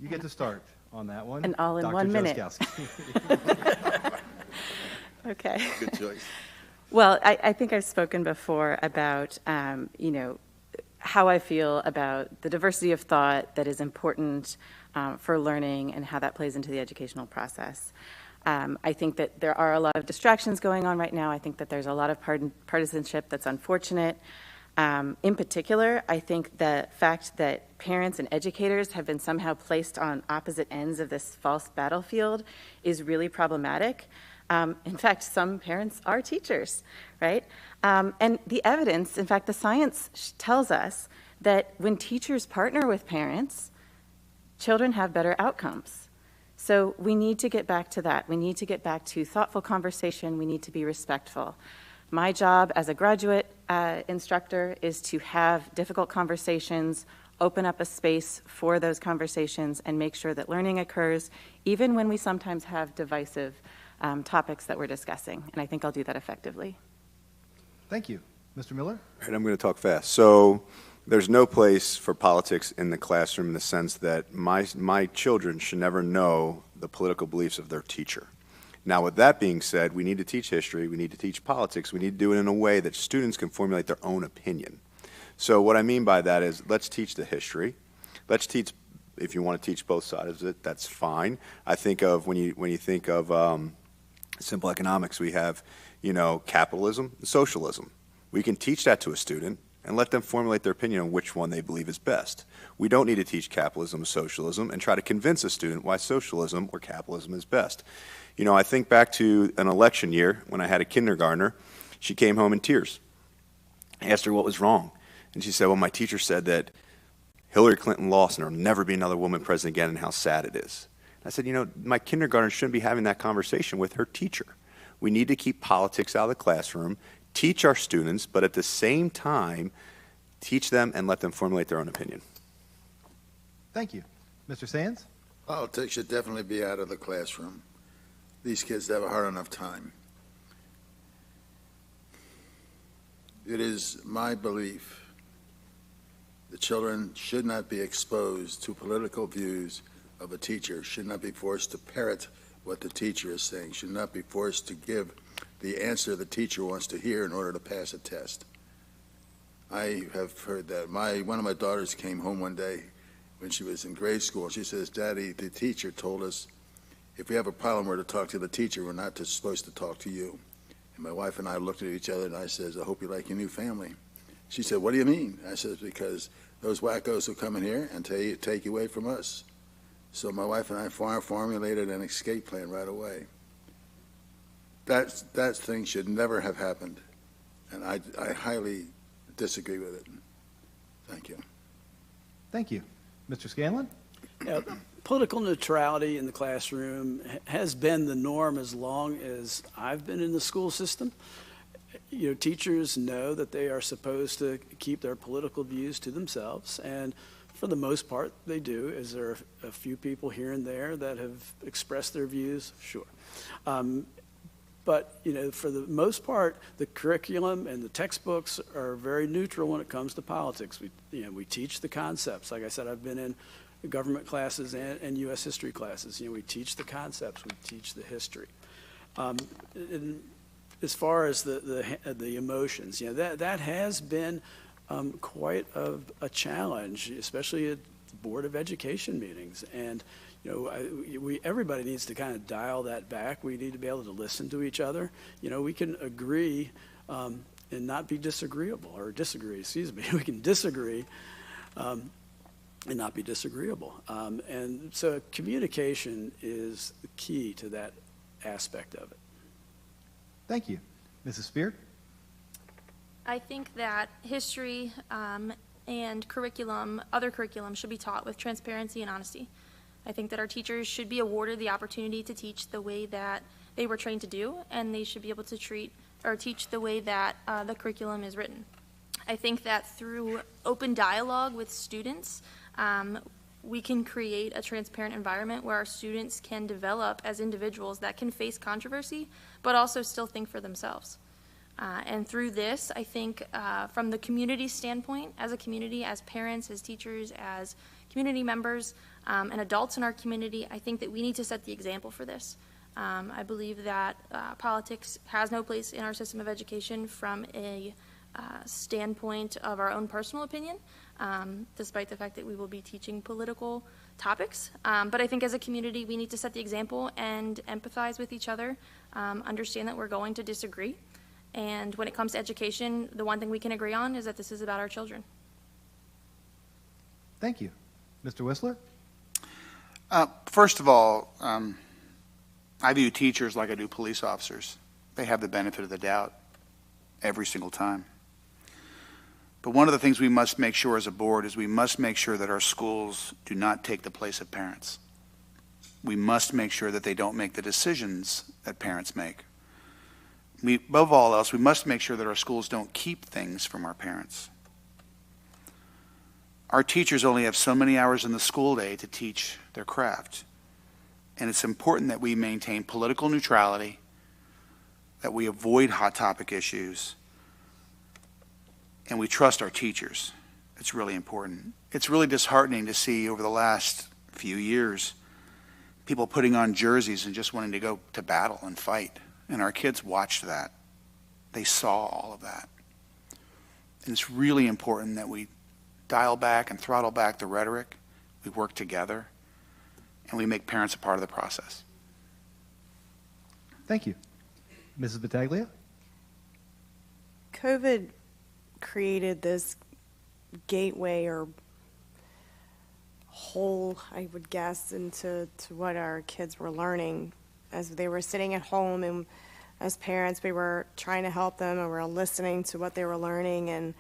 You get to start on that one. And all in Dr. 1 minute. Jaskowski. Okay. Good choice. Well, I think I've spoken before about, how I feel about the diversity of thought that is important for learning and how that plays into the educational process. I think that there are a lot of distractions going on right now. I think that there's a lot of partisanship that's unfortunate. In particular, I think the fact that parents and educators have been somehow placed on opposite ends of this false battlefield is really problematic. In fact, some parents are teachers, right? And the evidence, in fact, the science tells us that when teachers partner with parents, children have better outcomes. So we need to get back to that. We need to get back to thoughtful conversation. We need to be respectful. My job as a graduate instructor is to have difficult conversations, open up a space for those conversations, and make sure that learning occurs, even when we sometimes have divisive topics that we're discussing. And I think I'll do that effectively. Thank you. Mr. Miller? All right, I'm going to talk fast. So there's no place for politics in the classroom in the sense that my children should never know the political beliefs of their teacher. Now, with that being said, we need to teach history, we need to teach politics, we need to do it in a way that students can formulate their own opinion. So what I mean by that is, let's teach the history. Let's teach, if you want to teach both sides of it, that's fine. I think of, when you think of simple economics, we have, capitalism and socialism. We can teach that to a student and let them formulate their opinion on which one they believe is best. We don't need to teach capitalism or socialism and try to convince a student why socialism or capitalism is best. I think back to an election year when I had a kindergartner. She came home in tears. I asked her what was wrong. And she said, well, my teacher said that Hillary Clinton lost and there will never be another woman president again and how sad it is. I said, my kindergartner shouldn't be having that conversation with her teacher. We need to keep politics out of the classroom, teach our students, but at the same time, teach them and let them formulate their own opinion. Thank you. Mr. Sands? Politics should definitely be out of the classroom. These kids have a hard enough time. It is my belief that children should not be exposed to political views of a teacher, should not be forced to parrot what the teacher is saying, should not be forced to give the answer the teacher wants to hear in order to pass a test. I have heard that. One of my daughters came home one day when she was in grade school. She says, Daddy, the teacher told us if we have a problem, we're to talk to the teacher. We're not supposed to talk to you. And my wife and I looked at each other, and I says, I hope you like your new family. She said, what do you mean? I said, because those wackos will come in here and take you away from us. So my wife and I formulated an escape plan right away. That thing should never have happened, and I highly disagree with it. Thank you. Thank you. Mr. Scanlon? Yeah, political neutrality in the classroom has been the norm as long as I've been in the school system. Teachers know that they are supposed to keep their political views to themselves, and for the most part, they do. Is there a few people here and there that have expressed their views? Sure. But, for the most part, the curriculum and the textbooks are very neutral when it comes to politics. We teach the concepts. Like I said, I've been in government classes and U.S. history classes. We teach the concepts. We teach the history. And as far as the emotions, that has been quite a challenge, especially at the Board of Education meetings. And everybody needs to kind of dial that back. We need to be able to listen to each other. We can agree and not be disagreeable, or disagree, excuse me. We can disagree and not be disagreeable. And so communication is the key to that aspect of it. Thank you. Mrs. Spear? I think that history and other curriculum should be taught with transparency and honesty. I think that our teachers should be awarded the opportunity to teach the way that they were trained to do, and they should be able to teach the way that the curriculum is written. I think that through open dialogue with students, we can create a transparent environment where our students can develop as individuals that can face controversy, but also still think for themselves. And through this, I think from the community standpoint, as a community, as parents, as teachers, as community members, and adults in our community, I think that we need to set the example for this. I believe that politics has no place in our system of education from a standpoint of our own personal opinion, despite the fact that we will be teaching political topics. But I think as a community, we need to set the example and empathize with each other, understand that we're going to disagree. And when it comes to education, the one thing we can agree on is that this is about our children. Thank you. Mr. Whistler? First of all, I view teachers like I do police officers. They have the benefit of the doubt every single time. But one of the things we must make sure as a board is we must make sure that our schools do not take the place of parents. We must make sure that they don't make the decisions that parents make. Above all else, we must make sure that our schools don't keep things from our parents. Our teachers only have so many hours in the school day to teach their craft. And it's important that we maintain political neutrality, that we avoid hot topic issues, and we trust our teachers. It's really important. It's really disheartening to see over the last few years people putting on jerseys and just wanting to go to battle and fight. And our kids watched that. They saw all of that. And it's really important that we dial back and throttle back the rhetoric. We work together, and we make parents a part of the process. Thank you. Mrs. Battaglia? COVID created this gateway or hole, I would guess, into what our kids were learning as they were sitting at home, and as parents we were trying to help them and we were listening to what they were learning, and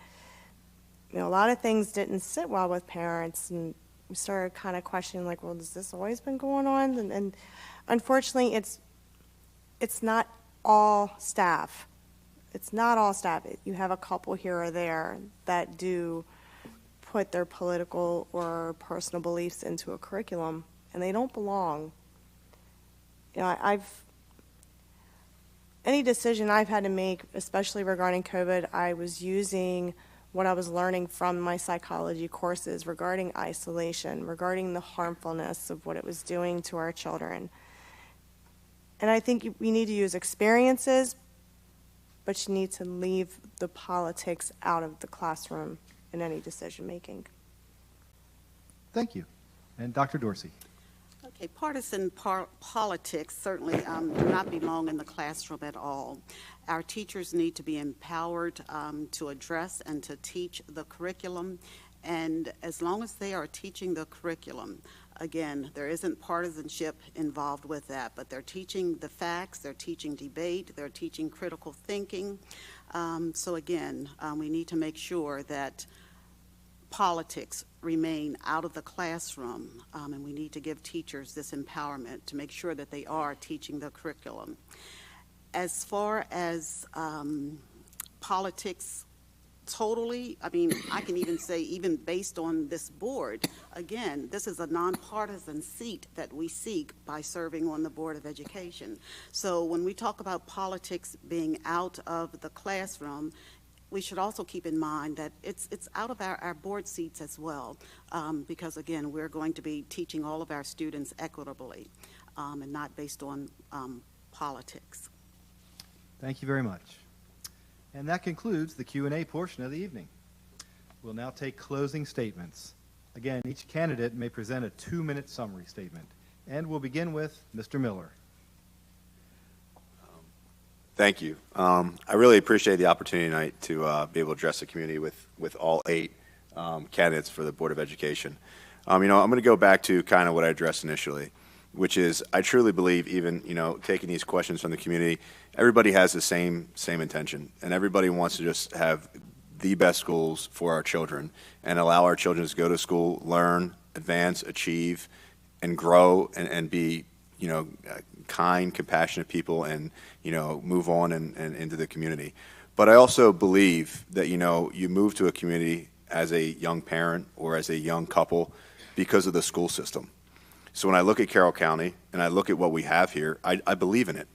you know, a lot of things didn't sit well with parents, and we started kind of questioning, like, well, has this always been going on? And unfortunately, it's not all staff. It's not all staff. You have a couple here or there that do put their political or personal beliefs into a curriculum, and they don't belong. You know, any decision I've had to make, especially regarding COVID, I was using what I was learning from my psychology courses regarding isolation, regarding the harmfulness of what it was doing to our children. And I think we need to use experiences, but you need to leave the politics out of the classroom in any decision making. Thank you. And Dr. Dorsey? Okay, partisan politics certainly do not belong in the classroom at all. Our teachers need to be empowered to address and to teach the curriculum, and as long as they are teaching the curriculum, again, there isn't partisanship involved with that, but they're teaching the facts, they're teaching debate, they're teaching critical thinking. So again, we need to make sure that politics remain out of the classroom, and we need to give teachers this empowerment to make sure that they are teaching the curriculum. As far as politics totally, I mean, I can even say, even based on this board, again, this is a nonpartisan seat that we seek by serving on the Board of Education. So when we talk about politics being out of the classroom, we should also keep in mind that it's out of our board seats as well, because again, we're going to be teaching all of our students equitably and not based on politics. Thank you very much. And that concludes the Q&A portion of the evening. We'll now take closing statements. Again, each candidate may present a 2-minute summary statement. And we'll begin with Mr. Miller. Thank you. I really appreciate the opportunity tonight to be able to address the community with all 8 candidates for the Board of Education. You know, I'm going to go back to kind of what I addressed initially, which is I truly believe even, you know, taking these questions from the community, everybody has the same intention, and everybody wants to just have the best schools for our children and allow our children to go to school, learn, advance, achieve, and grow and be, you know, kind, compassionate people and, you know, move on and into the community. But I also believe that, you know, you move to a community as a young parent or as a young couple because of the school system. So when I look at Carroll County and I look at what we have here, I believe in it.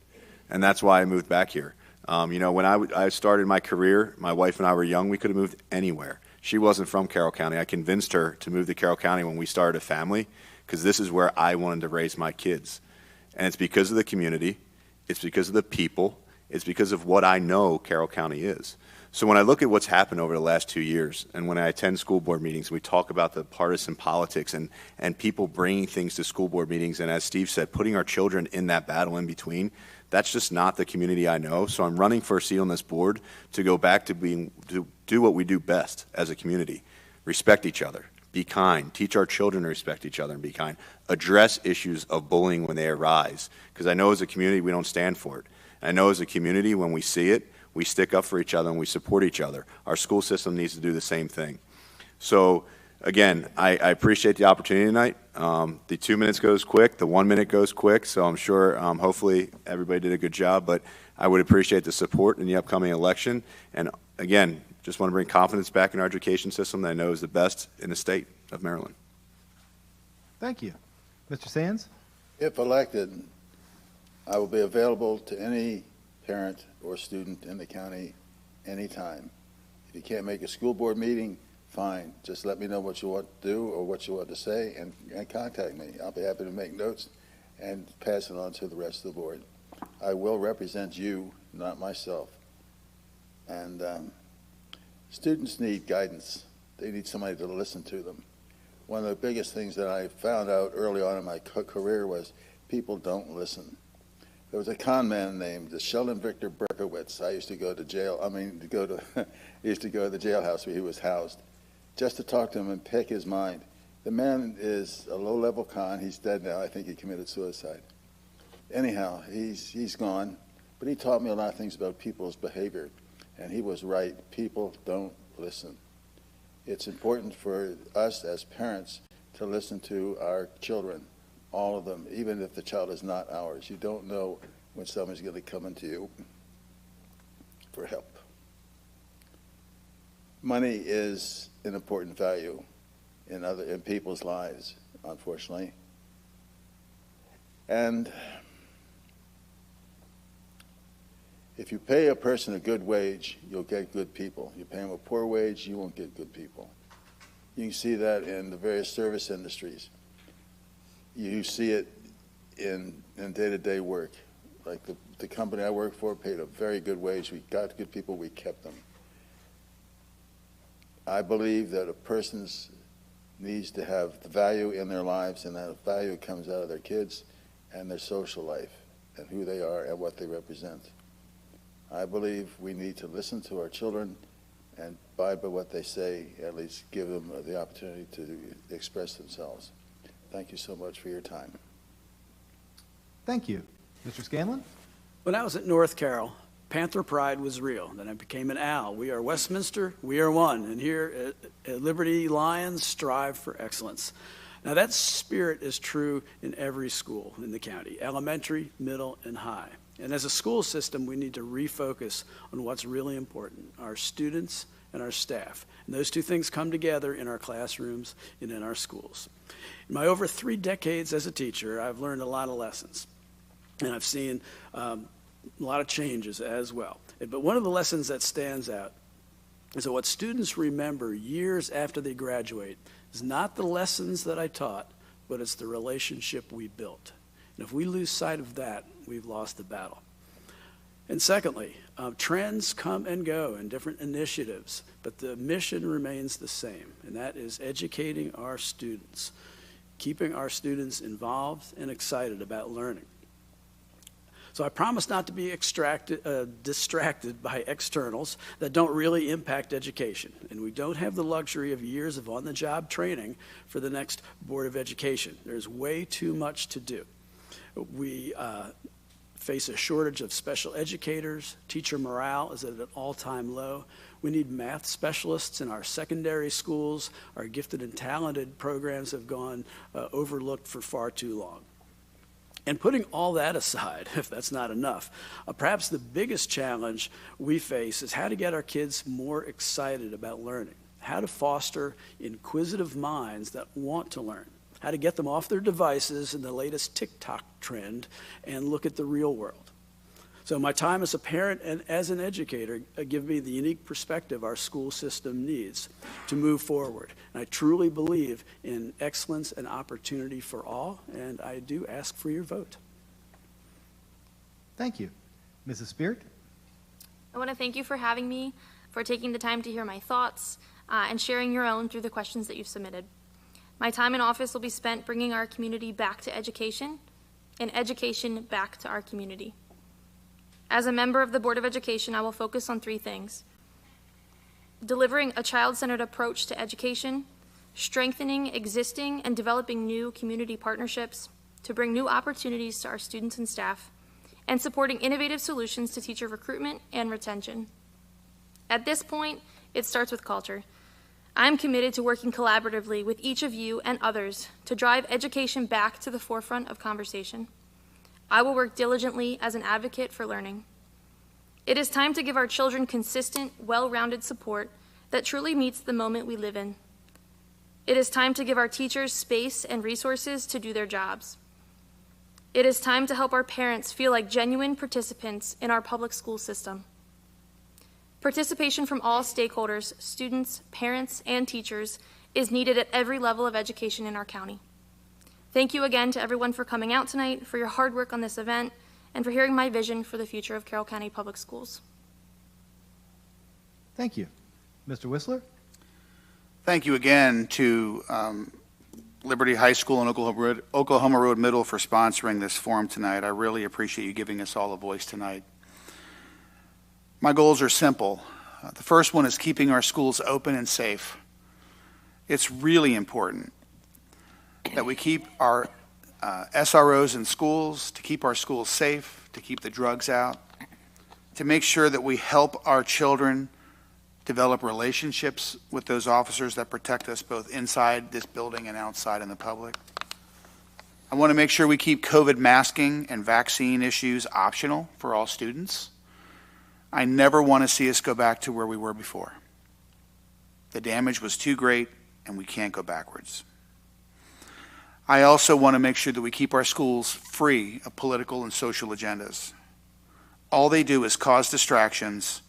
And that's why I moved back here. You know, when I started my career, my wife and I were young, we could have moved anywhere. She wasn't from Carroll County. I convinced her to move to Carroll County when we started a family because this is where I wanted to raise my kids. And it's because of the community, it's because of the people, it's because of what I know Carroll County is. So when I look at what's happened over the last 2 years, and when I attend school board meetings, we talk about the partisan politics and people bringing things to school board meetings, and as Steve said, putting our children in that battle in between, that's just not the community I know. So I'm running for a seat on this board to go back to do what we do best as a community. Respect each other. Be kind. Teach our children to respect each other and be kind. Address issues of bullying when they arise, because I know as a community we don't stand for it. I know as a community when we see it, we stick up for each other and we support each other. Our school system needs to do the same thing. So again, I appreciate the opportunity tonight. The 2 minutes goes quick, the 1 minute goes quick, so I'm sure hopefully everybody did a good job, but I would appreciate the support in the upcoming election. And again, just want to bring confidence back in our education system that I know is the best in the state of Maryland. Thank you. Mr. Sands? If elected, I will be available to any parent or student in the county anytime. If you can't make a school board meeting, fine. Just let me know what you want to do or what you want to say and contact me. I'll be happy to make notes and pass it on to the rest of the board. I will represent you, not myself. And students need guidance. They need somebody to listen to them. One of the biggest things that I found out early on in my career was people don't listen. There was a con man named Sheldon Victor Berkowitz. I used to go to jail. He used to go to the jailhouse where he was housed, just to talk to him and pick his mind. The man is a low-level con. He's dead now. I think he committed suicide. Anyhow, he's gone, but he taught me a lot of things about people's behavior, and he was right. People don't listen. It's important for us as parents to listen to our children, all of them, even if the child is not ours. You don't know when someone's going to come into you for help. Money is an important value in people's lives, unfortunately. And if you pay a person a good wage, you'll get good people. You pay them a poor wage, you won't get good people. You can see that in the various service industries. You see it in day-to-day work. Like the company I work for paid a very good wage. We got good people, we kept them. I believe that a person needs to have the value in their lives, and that value comes out of their kids and their social life and who they are and what they represent. I believe we need to listen to our children and abide by what they say, at least give them the opportunity to express themselves. Thank you so much for your time. Thank you. Mr. Scanlon? When I was at North Carroll, Panther pride was real. Then I became an owl. We are Westminster, we are one. And here at Liberty Lions strive for excellence. Now that spirit is true in every school in the county, elementary, middle, and high. And as a school system, we need to refocus on what's really important, our students and our staff. And those two things come together in our classrooms and in our schools. In my over 3 decades as a teacher, I've learned a lot of lessons. And I've seen a lot of changes as well. But one of the lessons that stands out is that what students remember years after they graduate is not the lessons that I taught, but it's the relationship we built. And if we lose sight of that, we've lost the battle. And secondly, trends come and go in different initiatives, but the mission remains the same, and that is educating our students, keeping our students involved and excited about learning. So I promise not to be distracted by externals that don't really impact education. And we don't have the luxury of years of on-the-job training for the next Board of Education. There's way too much to do. We face a shortage of special educators. Teacher morale is at an all-time low. We need math specialists in our secondary schools. Our gifted and talented programs have gone overlooked for far too long. And putting all that aside, if that's not enough, perhaps the biggest challenge we face is how to get our kids more excited about learning, how to foster inquisitive minds that want to learn, how to get them off their devices and the latest TikTok trend and look at the real world. So my time as a parent and as an educator give me the unique perspective our school system needs to move forward. And I truly believe in excellence and opportunity for all, and I do ask for your vote. Thank you. Mrs. Speart? I want to thank you for having me. for taking the time to hear my thoughts and sharing your own through the questions that you've submitted. My time in office will be spent bringing our community back to education and education back to our community. As a member of the Board of Education, I will focus on 3 things: delivering a child-centered approach to education, strengthening existing and developing new community partnerships to bring new opportunities to our students and staff, and supporting innovative solutions to teacher recruitment and retention. At this point, it starts with culture. I'm committed to working collaboratively with each of you and others to drive education back to the forefront of conversation. I will work diligently as an advocate for learning. It is time to give our children consistent, well-rounded support that truly meets the moment we live in. It is time to give our teachers space and resources to do their jobs. It is time to help our parents feel like genuine participants in our public school system. Participation from all stakeholders, students, parents, and teachers is needed at every level of education in our county. Thank you again to everyone for coming out tonight, for your hard work on this event, and for hearing my vision for the future of Carroll County Public Schools. Thank you. Mr. Whistler? Thank you again to Liberty High School and Oklahoma Road Middle for sponsoring this forum tonight. I really appreciate you giving us all a voice tonight. My goals are simple. The first one is keeping our schools open and safe. It's really important that we keep our SROs in schools, to keep our schools safe, to keep the drugs out, to make sure that we help our children develop relationships with those officers that protect us both inside this building and outside in the public. I want to make sure we keep COVID masking and vaccine issues optional for all students. I never want to see us go back to where we were before. The damage was too great, and we can't go backwards. I also want to make sure that we keep our schools free of political and social agendas. All they do is cause distractions,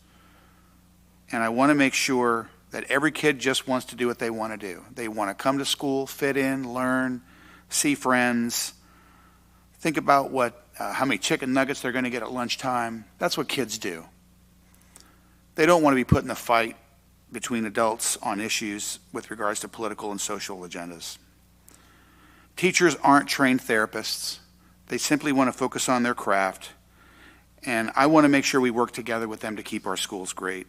and I want to make sure that every kid just wants to do what they want to do. They want to come to school, fit in, learn, see friends, think about how many chicken nuggets they're going to get at lunchtime. That's what kids do. They don't want to be put in a fight between adults on issues with regards to political and social agendas. Teachers aren't trained therapists. They simply want to focus on their craft, and I want to make sure we work together with them to keep our schools great.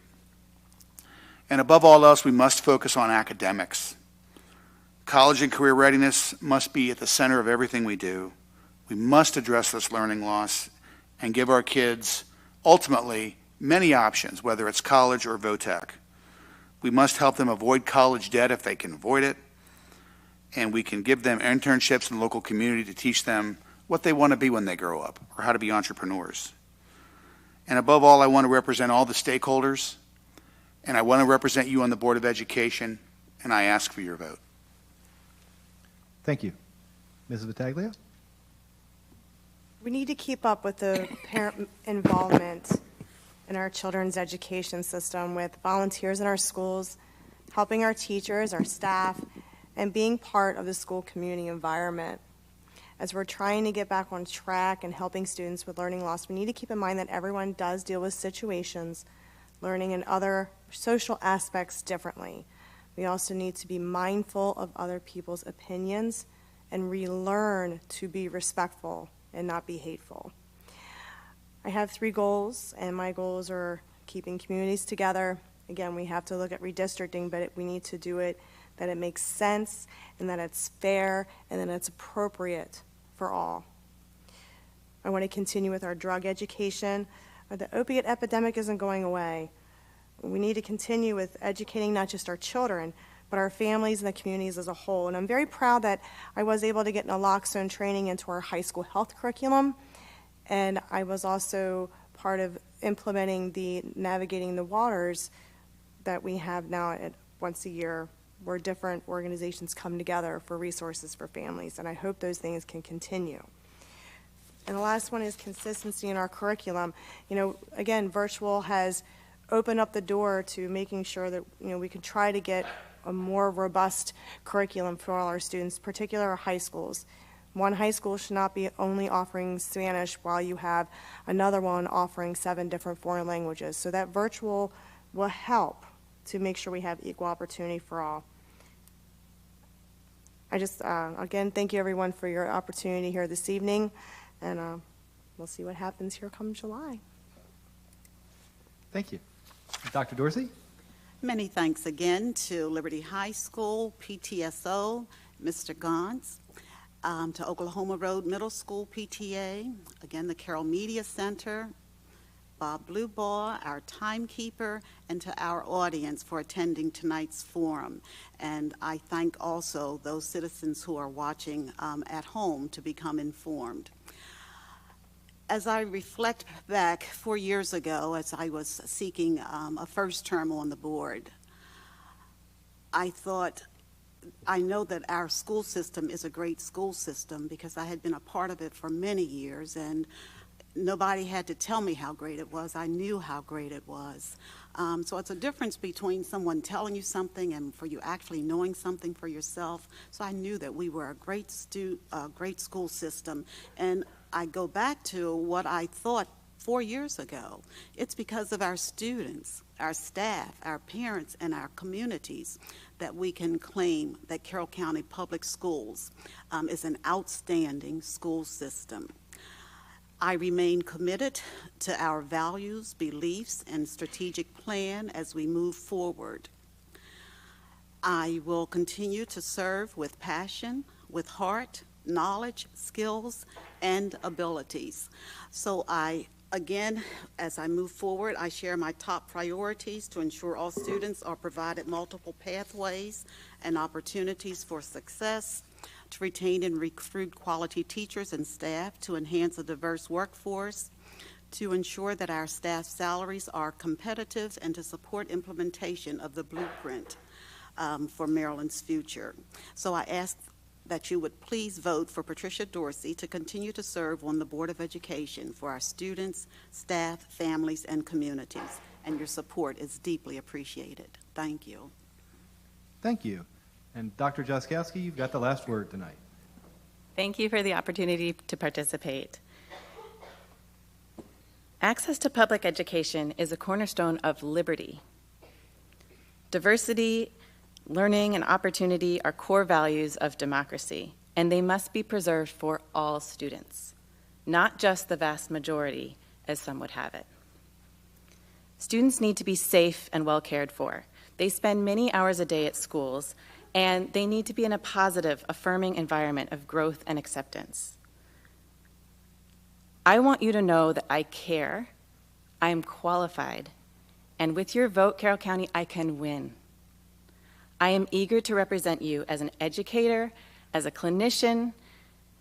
And above all else, we must focus on academics. College and career readiness must be at the center of everything we do. We must address this learning loss and give our kids, ultimately, many options, whether it's college or VOTEC. We must help them avoid college debt if they can avoid it, and we can give them internships in the local community to teach them what they want to be when they grow up, or how to be entrepreneurs. And above all, I want to represent all the stakeholders, and I want to represent you on the Board of Education, and I ask for your vote. Thank you. Mrs. Battaglia? We need to keep up with the parent involvement in our children's education system with volunteers in our schools, helping our teachers, our staff, and being part of the school community environment. As we're trying to get back on track and helping students with learning loss, we need to keep in mind that everyone does deal with situations, learning and other social aspects differently. We also need to be mindful of other people's opinions and relearn to be respectful and not be hateful. I have 3 goals, and my goals are keeping communities together. Again, we have to look at redistricting, but we need to do it that it makes sense and that it's fair and that it's appropriate for all. I want to continue with our drug education. The opiate epidemic isn't going away. We need to continue with educating not just our children, but our families and the communities as a whole. And I'm very proud that I was able to get naloxone training into our high school health curriculum. And I was also part of implementing the Navigating the Waters that we have now once a year, where different organizations come together for resources for families. And I hope those things can continue. And the last one is consistency in our curriculum. You know, again, virtual has opened up the door to making sure that, we can try to get a more robust curriculum for all our students, particularly our high schools. One high school should not be only offering Spanish while you have another one offering 7 different foreign languages. So that virtual will help to make sure we have equal opportunity for all. I just, again, thank you everyone for your opportunity here this evening, and we'll see what happens here come July. Thank you. Dr. Dorsey? Many thanks again to Liberty High School, PTSO, Mr. Gons, to Oklahoma Road Middle School PTA, again the Carroll Media Center, Bob Bluebaugh, our timekeeper, and to our audience for attending tonight's forum. And I thank also those citizens who are watching at home to become informed. As I reflect back 4 years ago, as I was seeking a first term on the board, I thought, I know that our school system is a great school system because I had been a part of it for many years, and nobody had to tell me how great it was. I knew how great it was. So it's a difference between someone telling you something and for you actually knowing something for yourself. So I knew that we were a great school system. And I go back to what I thought 4 years ago. It's because of our students, our staff, our parents, and our communities that we can claim that Carroll County Public Schools is an outstanding school system. I remain committed to our values, beliefs, and strategic plan as we move forward. I will continue to serve with passion, with heart, knowledge, skills, and abilities. So again, as I move forward, I share my top priorities to ensure all students are provided multiple pathways and opportunities for success, to retain and recruit quality teachers and staff, to enhance a diverse workforce, to ensure that our staff salaries are competitive, and to support implementation of the blueprint for Maryland's future. So I ask that you would please vote for Patricia Dorsey to continue to serve on the Board of Education for our students, staff, families, and communities. And your support is deeply appreciated. Thank you. Thank you. And Dr. Jaskowski, you've got the last word tonight. Thank you for the opportunity to participate. Access to public education is a cornerstone of liberty. Diversity, learning, and opportunity are core values of democracy, and they must be preserved for all students, not just the vast majority, as some would have it. Students need to be safe and well cared for. They spend many hours a day at schools, and they need to be in a positive, affirming environment of growth and acceptance. I want you to know that I care, I am qualified, and with your vote, Carroll County, I can win. I am eager to represent you as an educator, as a clinician,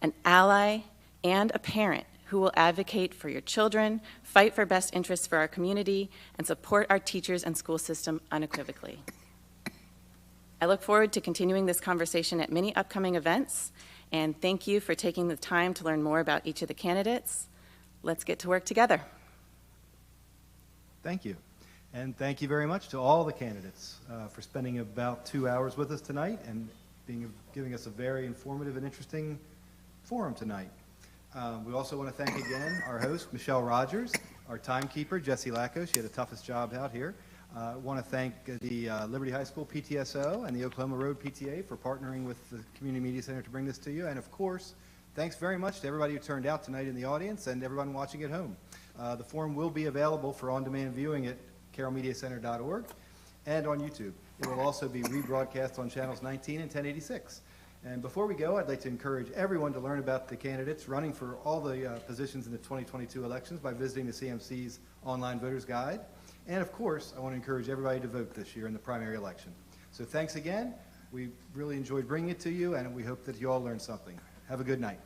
an ally, and a parent who will advocate for your children, fight for best interests for our community, and support our teachers and school system unequivocally. I look forward to continuing this conversation at many upcoming events, and thank you for taking the time to learn more about each of the candidates. Let's get to work together. Thank you. And thank you very much to all the candidates for spending about 2 hours with us tonight and giving us a very informative and interesting forum tonight. We also want to thank again our host, Michelle Rogers, our timekeeper, Jesse Lacko. She had the toughest job out here. I want to thank the Liberty High School PTSO and the Oklahoma Road PTA for partnering with the Community Media Center to bring this to you. And of course, thanks very much to everybody who turned out tonight in the audience and everyone watching at home. The forum will be available for on-demand viewing at carrollmediacenter.org and on YouTube. It will also be rebroadcast on channels 19 and 1086. And before we go, I'd like to encourage everyone to learn about the candidates running for all the positions in the 2022 elections by visiting the CMC's online voters guide. And of course, I want to encourage everybody to vote this year in the primary election. So thanks again. We really enjoyed bringing it to you, and we hope that you all learned something. Have a good night.